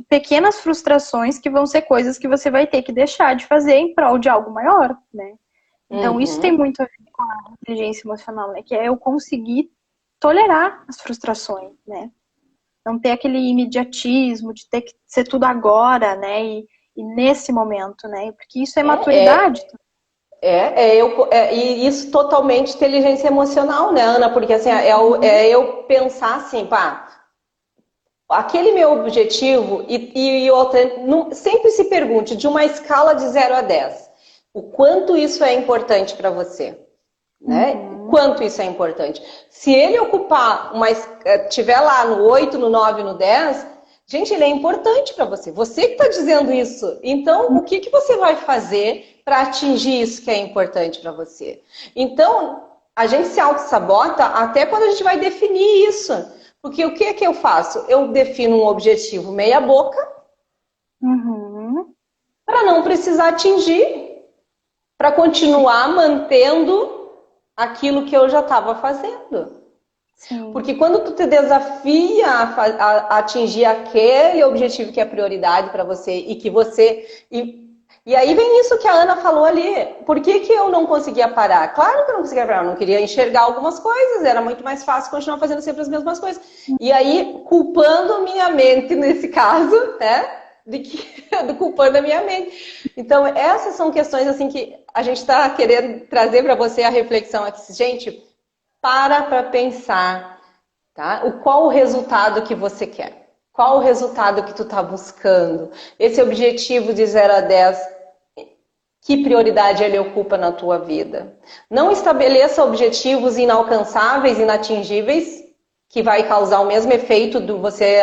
Speaker 2: pequenas frustrações que vão ser coisas que você vai ter que deixar de fazer em prol de algo maior, né? Então, isso tem
Speaker 1: Uhum.
Speaker 2: muito a ver com a inteligência emocional, né? Que é eu conseguir tolerar as frustrações, né? Não ter aquele imediatismo de ter que ser tudo agora, né? E nesse momento, né? Porque isso é
Speaker 1: É,
Speaker 2: maturidade.
Speaker 1: e isso totalmente inteligência emocional, né, Ana? Porque assim,
Speaker 2: Uhum,
Speaker 1: eu pensar assim, pá, aquele meu objetivo e outra, sempre se pergunte de uma escala de 0 a 10, o quanto isso é importante para você, né? O
Speaker 2: uhum,
Speaker 1: quanto isso é importante. Se ele ocupar tiver lá no 8, no 9, no 10, gente, ele é importante para você. Você que está dizendo isso. Então, o que que você vai fazer para atingir isso que é importante para você? Então, a gente se auto-sabota até quando a gente vai definir isso. Porque o que é que eu faço? Eu defino um objetivo meia boca
Speaker 2: uhum.
Speaker 1: para não precisar atingir, para continuar mantendo aquilo que eu já estava fazendo.
Speaker 2: Sim.
Speaker 1: Porque quando tu te desafia a atingir aquele objetivo que é prioridade para você e que você... E aí vem isso que a Ana falou ali. Por que que eu não conseguia parar? Claro que eu não conseguia parar, eu não queria enxergar algumas coisas, era muito mais fácil continuar fazendo sempre as mesmas coisas. E aí, culpando minha mente nesse caso, né? Culpando a minha mente. Então, essas são questões assim que a gente está querendo trazer para você a reflexão aqui. Gente, para pensar, tá? Qual o resultado que você quer? Qual o resultado que tu está buscando? Esse objetivo de 0 a 10, que prioridade ele ocupa na tua vida? Não estabeleça objetivos inalcançáveis, inatingíveis, que vai causar o mesmo efeito do você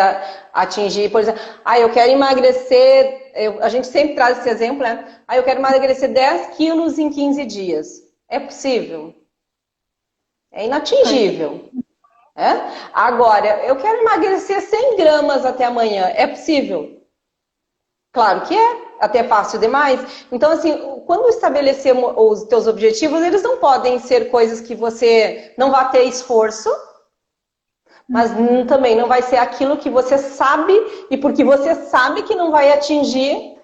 Speaker 1: atingir, por exemplo, eu quero emagrecer, a gente sempre traz esse exemplo, né? Eu quero emagrecer 10 quilos em 15 dias. É possível? É inatingível. Agora, eu quero emagrecer 100 gramas até amanhã. É possível? Claro que é. Até fácil demais. Então, assim, quando estabelecemos os teus objetivos, eles não podem ser coisas que você não vai ter esforço, mas também não vai ser aquilo que você sabe e porque você sabe que não vai atingir.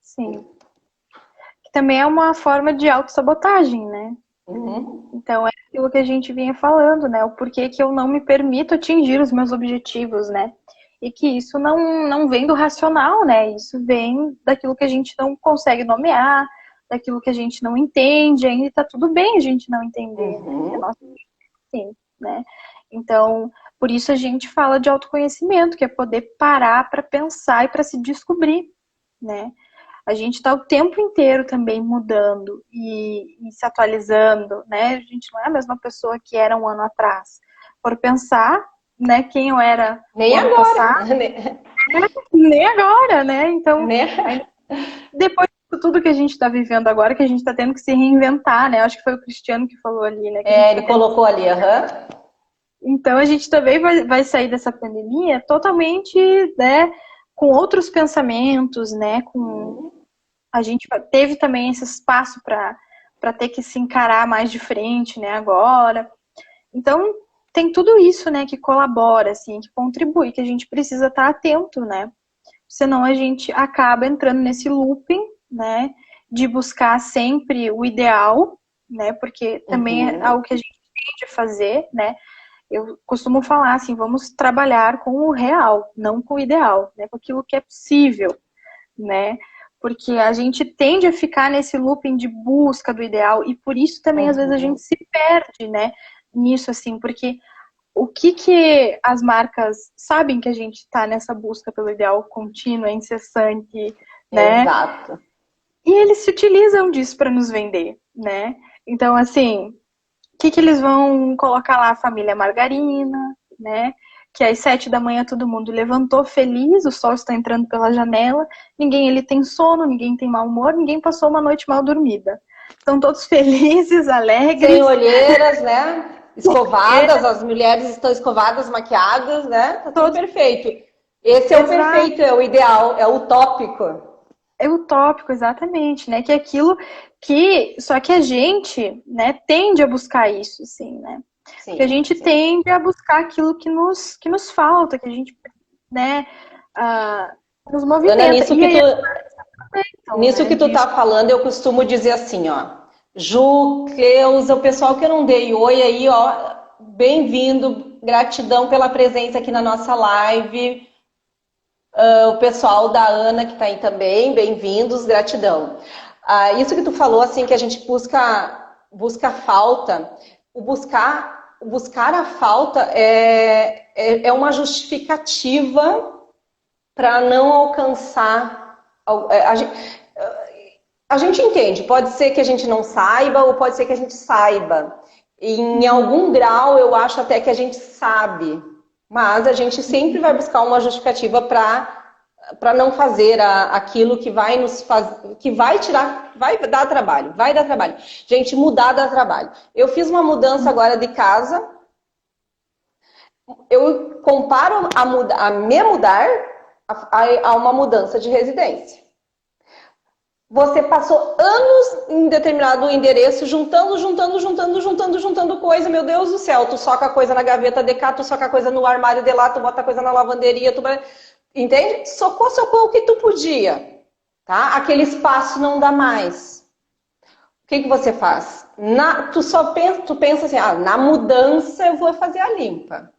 Speaker 2: Sim. Que também é uma forma de autossabotagem, né? Então é aquilo que a gente vinha falando, né? O porquê que eu não me permito atingir os meus objetivos, né? E que isso não vem do racional, né? Isso vem daquilo que a gente não consegue nomear, daquilo que a gente não entende, ainda tá tudo bem a gente não entender, né? É nosso sim, né? Então, por isso a gente fala de autoconhecimento, que é poder parar para pensar e para se descobrir, né? A gente está o tempo inteiro também mudando e se atualizando, né? A gente não é a mesma pessoa que era um ano atrás. Por pensar, né, quem eu era
Speaker 1: Nem
Speaker 2: no ano
Speaker 1: agora.
Speaker 2: passado, nem agora, né? Então,
Speaker 1: Nem...
Speaker 2: depois de tudo que a gente está vivendo agora, que a gente está tendo que se reinventar, né? Acho que foi o Cristiano que falou ali, né? Que
Speaker 1: ele colocou ali,
Speaker 2: Então, a gente também vai sair dessa pandemia totalmente, né, com outros pensamentos, né, a gente teve também esse espaço para ter que se encarar mais de frente, né, agora. Então, tem tudo isso, né, que colabora, assim, que contribui, que a gente precisa estar atento, né, senão a gente acaba entrando nesse looping, né, de buscar sempre o ideal, né, porque também é algo que a gente tem de fazer, né. Eu costumo falar assim, vamos trabalhar com o real, não com o ideal, né? Com aquilo que é possível, né? Porque a gente tende a ficar nesse looping de busca do ideal e por isso também às vezes a gente se perde, né? Nisso assim, porque o que as marcas sabem que a gente está nessa busca pelo ideal contínua, incessante, né?
Speaker 1: Exato.
Speaker 2: E eles se utilizam disso para nos vender, né? Então assim, o que eles vão colocar lá? A família margarina, né? Que às 7 da manhã todo mundo levantou feliz, o sol está entrando pela janela, ninguém ele tem sono, ninguém tem mau humor, ninguém passou uma noite mal dormida. Estão todos felizes, alegres.
Speaker 1: Sem olheiras, né? Escovadas, as mulheres estão escovadas, maquiadas, né? Tá tudo perfeito. Esse é o perfeito, é o ideal, é o utópico.
Speaker 2: É utópico, exatamente, né? Que é aquilo que... Só que a gente, né, tende a buscar isso, assim, né? Sim, porque a gente tende a buscar aquilo que nos falta, que a gente, né, nos movimenta.
Speaker 1: Ana, nisso que tu
Speaker 2: disso.
Speaker 1: tá falando, eu costumo dizer assim, ó. Ju, Cleusa, o pessoal que eu não dei oi aí, ó. Bem-vindo, gratidão pela presença aqui na nossa live. O pessoal da Ana que tá aí também, bem-vindos, gratidão. Isso que tu falou, assim, que a gente busca a falta. O buscar a falta é uma justificativa para não alcançar. A gente entende, pode ser que a gente não saiba ou pode ser que a gente saiba. E em algum grau eu acho até que a gente sabe, mas a gente sempre vai buscar uma justificativa para não fazer aquilo que vai nos fazer, que vai dar trabalho, vai dar trabalho. Gente, mudar dá trabalho. Eu fiz uma mudança agora de casa. Eu comparo a me mudar a uma mudança de residência. você passou anos em determinado endereço, juntando coisa, meu Deus do céu, tu soca a coisa na gaveta de cá, tu soca a coisa no armário de lá, tu bota a coisa na lavanderia, entende? Socou o que tu podia, tá? Aquele espaço não dá mais. O que você faz? Tu pensa assim, na mudança eu vou fazer a limpa.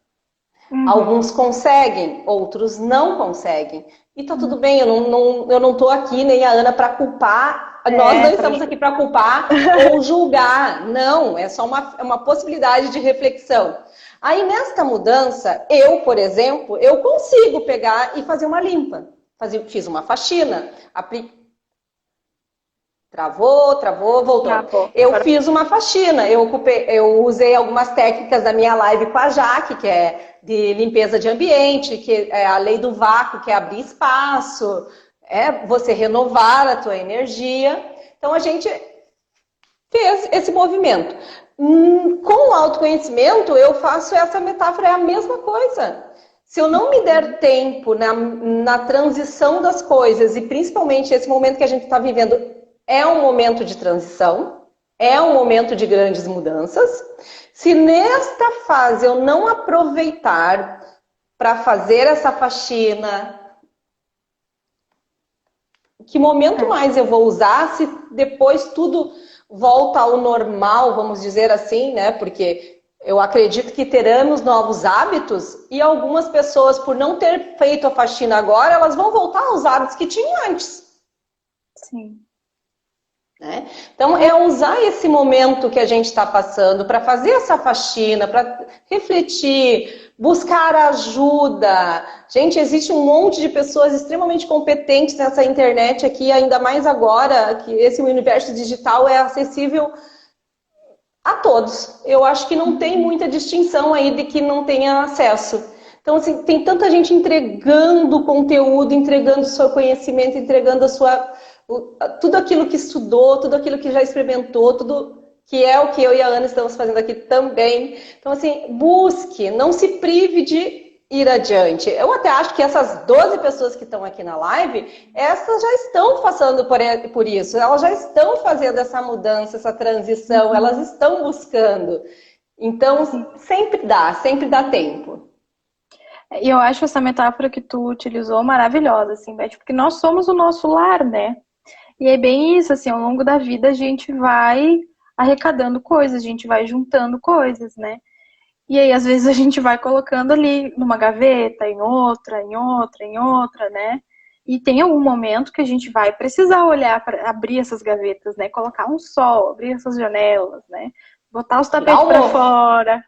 Speaker 1: Alguns conseguem, outros não conseguem. E tá tudo bem, eu não tô aqui, nem a Ana, para culpar. Nós não estamos aqui para culpar ou julgar. Não, é só uma possibilidade de reflexão. Aí, nesta mudança, eu, por exemplo, eu consigo pegar e fazer uma limpa. Fiz uma faxina, Travou, voltou. Eu fiz uma faxina, eu usei algumas técnicas da minha live com a Jaque, que é de limpeza de ambiente, que é a lei do vácuo, que é abrir espaço, é você renovar a tua energia. Então a gente fez esse movimento. Com o autoconhecimento, eu faço essa metáfora, é a mesma coisa. Se eu não me der tempo na transição das coisas, e principalmente esse momento que a gente está vivendo, é um momento de transição, é um momento de grandes mudanças. Se nesta fase eu não aproveitar para fazer essa faxina, que momento mais eu vou usar se depois tudo volta ao normal, vamos dizer assim, né? Porque eu acredito que teremos novos hábitos e algumas pessoas, por não ter feito a faxina agora, elas vão voltar aos hábitos que tinham antes.
Speaker 2: Sim.
Speaker 1: Né? Então, é usar esse momento que a gente está passando para fazer essa faxina, para refletir, buscar ajuda. Gente, existe um monte de pessoas extremamente competentes nessa internet aqui, ainda mais agora que esse universo digital é acessível a todos. Eu acho que não tem muita distinção aí de que não tenha acesso. Então, assim, tem tanta gente entregando conteúdo, entregando o seu conhecimento, entregando tudo aquilo que estudou, tudo aquilo que já experimentou, tudo que é o que eu e a Ana estamos fazendo aqui também. Então, assim, busque, não se prive de ir adiante. Eu até acho que essas 12 pessoas que estão aqui na live, essas já estão passando por isso, elas já estão fazendo essa mudança, essa transição, elas estão buscando. Então, sempre dá tempo.
Speaker 2: E eu acho essa metáfora que tu utilizou maravilhosa, assim, Beth, porque nós somos o nosso lar, né? E é bem isso, assim, ao longo da vida a gente vai arrecadando coisas, a gente vai juntando coisas, né? E aí, às vezes, a gente vai colocando ali numa gaveta, em outra, né? E tem algum momento que a gente vai precisar olhar para abrir essas gavetas, né? Colocar um sol, abrir essas janelas, né? Botar os tapetes para fora,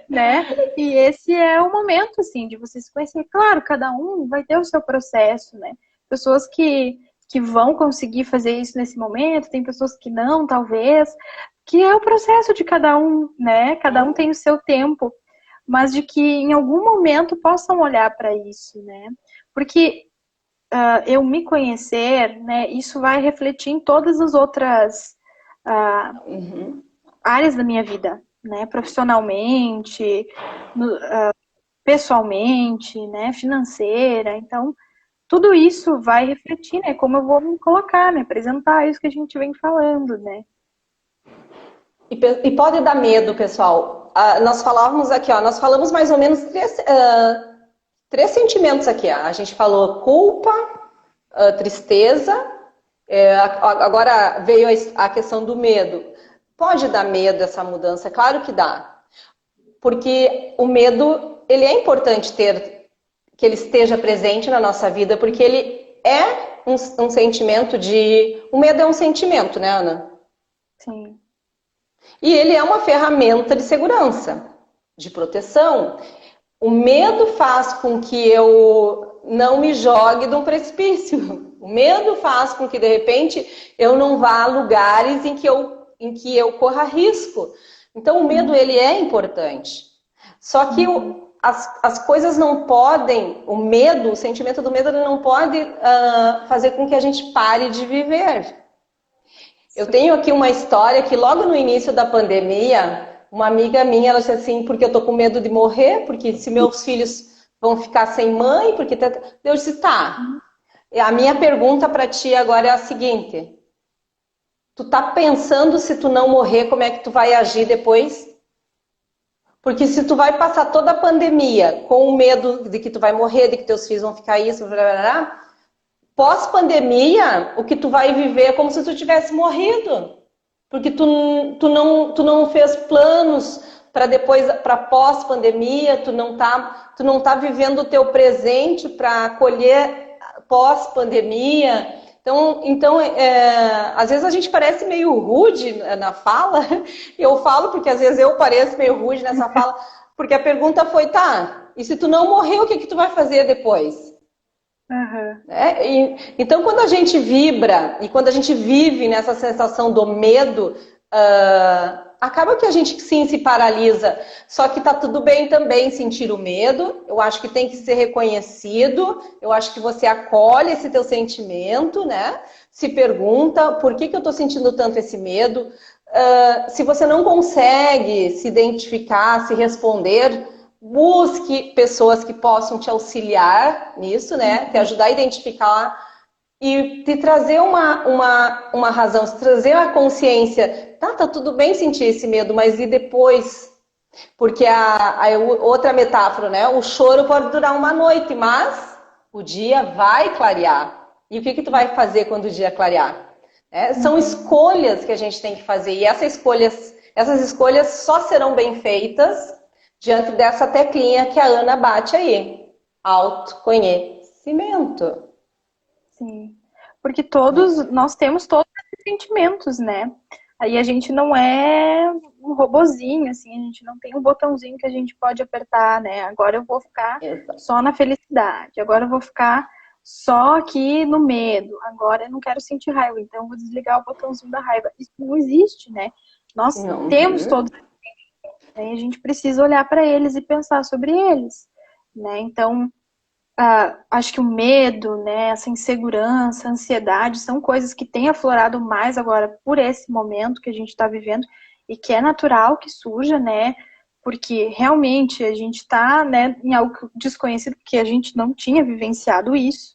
Speaker 2: né? E esse é o momento, assim, de você se conhecer. Claro, cada um vai ter o seu processo, né? Pessoas que vão conseguir fazer isso nesse momento, tem pessoas que não, talvez, que é o processo de cada um, né? Cada um tem o seu tempo, mas de que em algum momento possam olhar para isso, né? Porque eu me conhecer, né? Isso vai refletir em todas as outras áreas da minha vida, né? Profissionalmente, pessoalmente, né? Financeira, então tudo isso vai refletir, né? Como eu vou me colocar, me apresentar, isso que a gente vem falando, né?
Speaker 1: E pode dar medo, pessoal. Nós falávamos aqui, nós falamos mais ou menos três sentimentos aqui. A gente falou culpa, tristeza, agora veio a questão do medo. Pode dar medo essa mudança? Claro que dá. Porque o medo, ele é importante que ele esteja presente na nossa vida, porque ele é um sentimento O medo é um sentimento, né, Ana?
Speaker 2: Sim.
Speaker 1: E ele é uma ferramenta de segurança, de proteção. O medo faz com que eu não me jogue de um precipício. O medo faz com que, de repente, eu não vá a lugares em que eu corra risco. Então, o medo, ele é importante. Só que as coisas não podem, o sentimento do medo, ele não pode fazer com que a gente pare de viver. Eu tenho aqui uma história que logo no início da pandemia, uma amiga minha, ela disse assim, porque eu tô com medo de morrer, porque se meus filhos vão ficar sem mãe, porque eu disse, tá, A minha pergunta para ti agora é a seguinte: tu tá pensando, se tu não morrer, como é que tu vai agir depois? Porque se tu vai passar toda a pandemia com o medo de que tu vai morrer, de que teus filhos vão ficar isso, blá, blá, blá, pós-pandemia, o que tu vai viver é como se tu tivesse morrido. Porque tu não fez planos para depois, para pós-pandemia, tu não tá vivendo o teu presente para colher pós-pandemia. Então às vezes a gente parece meio rude na fala. Eu falo porque às vezes eu pareço meio rude nessa fala, porque a pergunta foi, tá, e se tu não morrer, o que que tu vai fazer depois?
Speaker 2: Uhum.
Speaker 1: Então, quando a gente vibra e quando a gente vive nessa sensação do medo, acaba que a gente sim se paralisa. Só que tá tudo bem também sentir o medo. Eu acho que tem que ser reconhecido. Eu acho que você acolhe esse teu sentimento, né? Se pergunta por que eu tô sentindo tanto esse medo. Se você não consegue se identificar, se responder, busque pessoas que possam te auxiliar nisso, né? Te ajudar a identificar e te trazer uma razão, te trazer a consciência. Tá tudo bem sentir esse medo, mas e depois? Porque outra metáfora, né? O choro pode durar uma noite, mas o dia vai clarear. E o que tu vai fazer quando o dia clarear? São escolhas que a gente tem que fazer. E essas escolhas só serão bem feitas diante dessa teclinha que a Ana bate aí. Autoconhecimento.
Speaker 2: Sim. Porque todos, nós temos todos esses sentimentos, né? Aí a gente não é um robozinho, assim, a gente não tem um botãozinho que a gente pode apertar, né? Agora eu vou ficar
Speaker 1: Exato.
Speaker 2: só na felicidade, agora eu vou ficar só aqui no medo, agora eu não quero sentir raiva, então eu vou desligar o botãozinho da raiva. Isso não existe, né? Nós
Speaker 1: Não.
Speaker 2: temos todos, né? E a gente precisa olhar para eles e pensar sobre eles, né? Então, acho que o medo, né, essa insegurança, a ansiedade são coisas que têm aflorado mais agora por esse momento que a gente está vivendo e que é natural que surja, né? Porque realmente a gente está, né, em algo desconhecido, porque a gente não tinha vivenciado isso,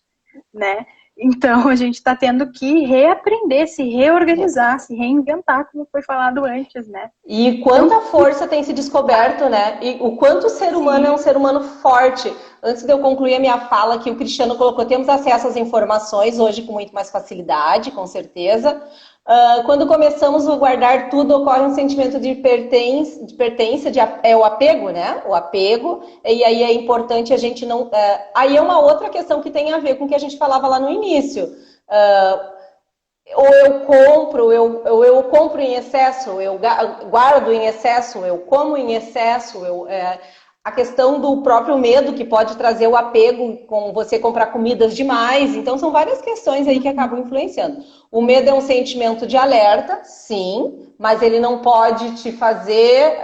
Speaker 2: né? Então a gente está tendo que reaprender, se reorganizar, se reinventar, como foi falado antes, né?
Speaker 1: E quanta força tem se descoberto, né? E o quanto o ser humano é um ser humano forte. Antes de eu concluir a minha fala, que o Cristiano colocou, temos acesso às informações hoje com muito mais facilidade, com certeza. Quando começamos a guardar tudo, ocorre um sentimento de pertença, é o apego, né? O apego. E aí é importante a gente não... aí é uma outra questão que tem a ver com o que a gente falava lá no início. Ou eu compro em excesso, eu guardo em excesso, eu como em excesso, a questão do próprio medo que pode trazer o apego com você comprar comidas demais. Então são várias questões aí que acabam influenciando. O medo é um sentimento de alerta, sim, mas ele não pode te fazer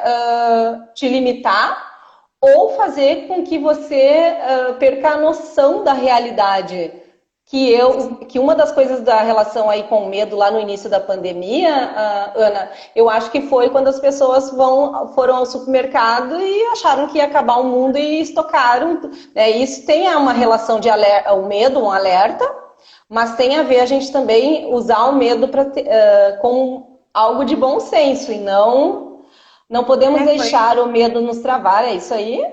Speaker 1: te limitar ou fazer com que você perca a noção da realidade. Que uma das coisas da relação aí com o medo lá no início da pandemia, Ana, eu acho que foi quando as pessoas foram ao supermercado e acharam que ia acabar o mundo e estocaram. Isso tem uma relação de alerta, o medo, um alerta, mas tem a ver a gente também usar o medo com algo de bom senso e não podemos deixar o medo nos travar, é isso aí?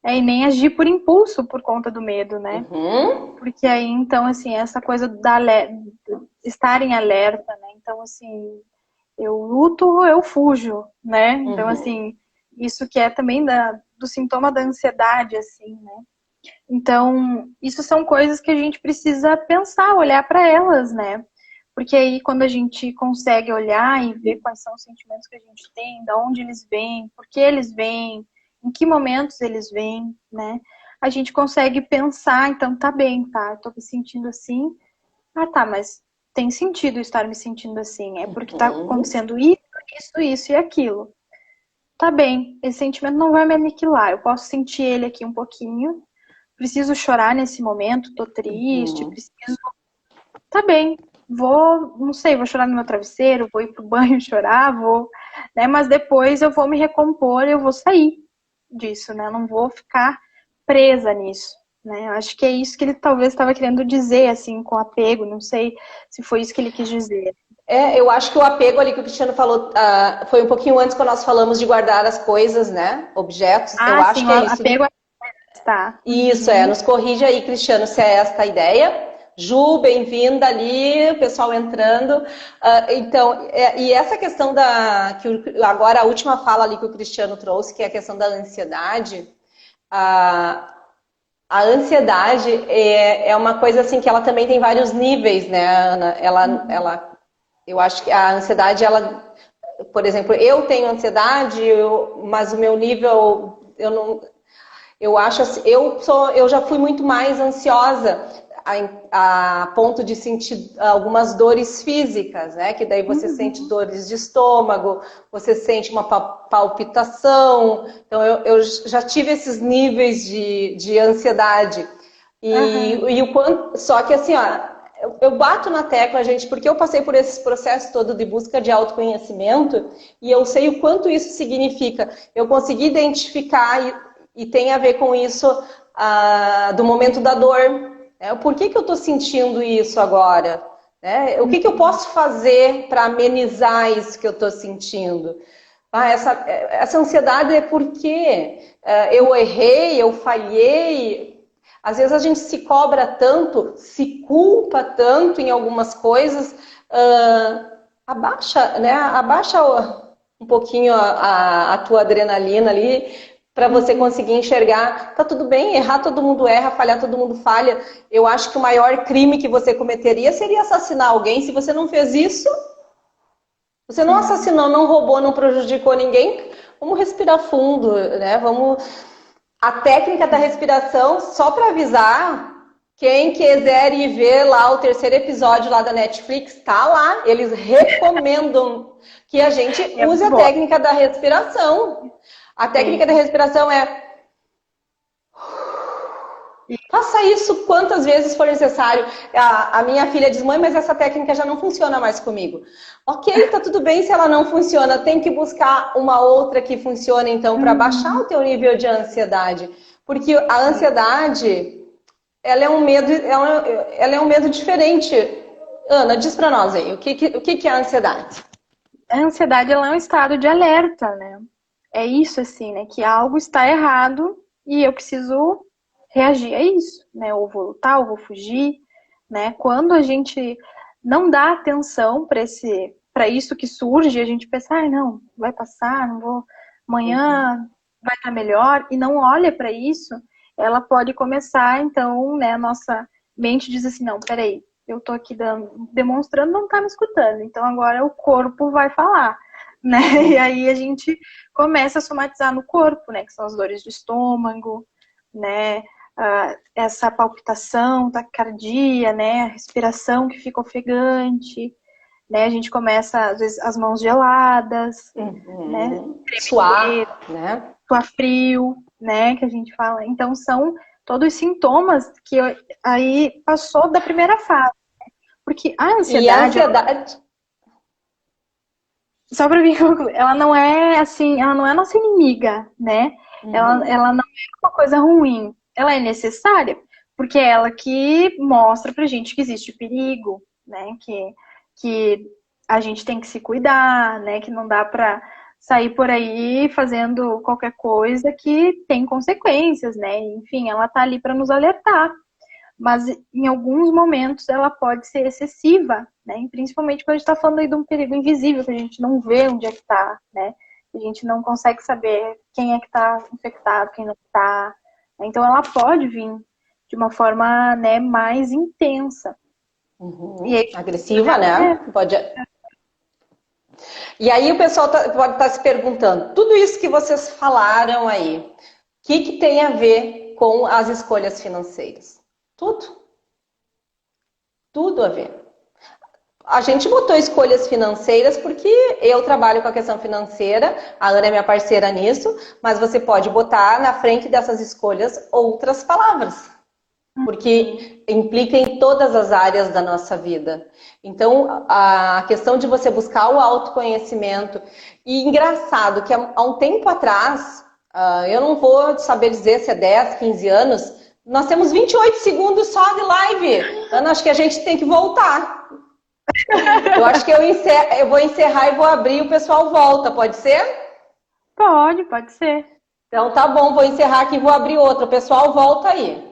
Speaker 2: E nem agir por impulso por conta do medo, né?
Speaker 1: Uhum.
Speaker 2: Porque aí, então, assim, essa coisa estar em alerta, né? Então, assim, eu luto, eu fujo, né? Então, assim, isso que é também do sintoma da ansiedade, assim, né? Então, isso são coisas que a gente precisa pensar, olhar para elas, né? Porque aí, quando a gente consegue olhar e ver quais são os sentimentos que a gente tem, de onde eles vêm, por que eles vêm, em que momentos eles vêm, né? A gente consegue pensar, então tá bem, tá? Eu tô me sentindo assim. Ah, tá, mas tem sentido estar me sentindo assim. É porque tá acontecendo isso e aquilo. Tá bem, esse sentimento não vai me aniquilar. Eu posso sentir ele aqui um pouquinho. Preciso chorar nesse momento, tô triste, preciso. Tá bem, não sei, vou chorar no meu travesseiro, vou ir pro banho chorar, né? Mas depois eu vou me recompor, eu vou sair disso, né? Eu não vou ficar presa nisso, né? Eu acho que é isso que ele talvez estava querendo dizer, assim, com apego, não sei se foi isso que ele quis dizer.
Speaker 1: Eu acho que o apego ali que o Cristiano falou foi um pouquinho antes quando nós falamos de guardar as coisas, né? Objetos. Eu
Speaker 2: Ah,
Speaker 1: acho
Speaker 2: sim, o
Speaker 1: que é isso.
Speaker 2: apego tá.
Speaker 1: Isso, nos corrige aí, Cristiano, se é esta a ideia. Ju, bem-vinda ali, o pessoal entrando. Então, e essa questão agora a última fala ali que o Cristiano trouxe, que é a questão da ansiedade. A ansiedade é uma coisa assim que ela também tem vários níveis, né, Ana? Eu acho que a ansiedade, por exemplo, eu tenho ansiedade, mas o meu nível, eu não, eu acho assim, eu já fui muito mais ansiosa a ponto de sentir algumas dores físicas, né? Que daí você sente dores de estômago, você sente uma palpitação. Então eu já tive esses níveis de ansiedade. E o quanto, só que assim, ó, eu bato na tecla, gente, porque eu passei por esse processo todo de busca de autoconhecimento e eu sei o quanto isso significa. Eu consegui identificar e tem a ver com isso do momento da dor. Por que eu estou sentindo isso agora? O que eu posso fazer para amenizar isso que eu estou sentindo? Essa ansiedade é porque eu errei, eu falhei. Às vezes a gente se cobra tanto, se culpa tanto em algumas coisas. Abaixa, né? Abaixa um pouquinho a tua adrenalina ali, para você conseguir enxergar, tá tudo bem, errar todo mundo erra, falhar todo mundo falha. Eu acho que o maior crime que você cometeria seria assassinar alguém. Se você não fez isso, você não assassinou, não roubou, não prejudicou ninguém, vamos respirar fundo, né? A técnica da respiração, só para avisar, quem quiser ir ver lá o terceiro episódio lá da Netflix, tá lá. Eles recomendam que a gente use a técnica da respiração. A técnica da respiração faça isso quantas vezes for necessário. A minha filha diz, mãe, mas essa técnica já não funciona mais comigo. Ok, tá tudo bem se ela não funciona. Tem que buscar uma outra que funcione, então, para baixar o teu nível de ansiedade. Porque a ansiedade, ela é um medo diferente. Ana, diz para nós aí, o que é a ansiedade?
Speaker 2: A ansiedade, ela é um estado de alerta, né? É isso, assim, né? Que algo está errado e eu preciso reagir a isso, né? Ou vou lutar, ou vou fugir, né? Quando a gente não dá atenção para isso que surge, a gente pensa, não, vai passar, não vou, amanhã vai estar melhor, e não olha para isso, ela pode começar, então, né? A nossa mente diz assim, não, peraí, eu tô aqui demonstrando, não tá me escutando, então agora o corpo vai falar. Né? E aí a gente começa a somatizar no corpo, né? Que são as dores de estômago, né? Essa palpitação, taquicardia, né? A respiração que fica ofegante, né? A gente começa, às vezes, as mãos geladas, né?
Speaker 1: Suar, né?
Speaker 2: Suar frio, né? Que a gente fala. Então, são todos os sintomas que aí passou da primeira fase. Né? Porque a ansiedade...
Speaker 1: E a ansiedade...
Speaker 2: Só para mim concluir, ela não é assim, ela não é nossa inimiga, né? Ela não é uma coisa ruim. Ela é necessária, porque é ela que mostra pra gente que existe perigo, né? Que a gente tem que se cuidar, né? Que não dá pra sair por aí fazendo qualquer coisa que tem consequências, né? Enfim, ela tá ali para nos alertar. Mas em alguns momentos ela pode ser excessiva, né? E principalmente quando a gente está falando aí de um perigo invisível, que a gente não vê onde é que está, né? A gente não consegue saber quem é que está infectado, quem não está. Então ela pode vir de uma forma, né, mais intensa.
Speaker 1: E aí, agressiva, né? Pode... E aí o pessoal pode estar se perguntando, tudo isso que vocês falaram aí, o que tem a ver com as escolhas financeiras? Tudo. Tudo a ver. A gente botou escolhas financeiras porque eu trabalho com a questão financeira, a Ana é minha parceira nisso, mas você pode botar na frente dessas escolhas outras palavras, porque implica em todas as áreas da nossa vida. Então, a questão de você buscar o autoconhecimento, e engraçado que há um tempo atrás, eu não vou saber dizer se é 10, 15 anos, Nós temos 28 segundos só de live. Ana, acho que a gente tem que voltar. Eu acho que eu vou encerrar e vou abrir e o pessoal volta, pode ser?
Speaker 2: Pode ser.
Speaker 1: Então tá bom, vou encerrar aqui e vou abrir outra. O pessoal volta aí.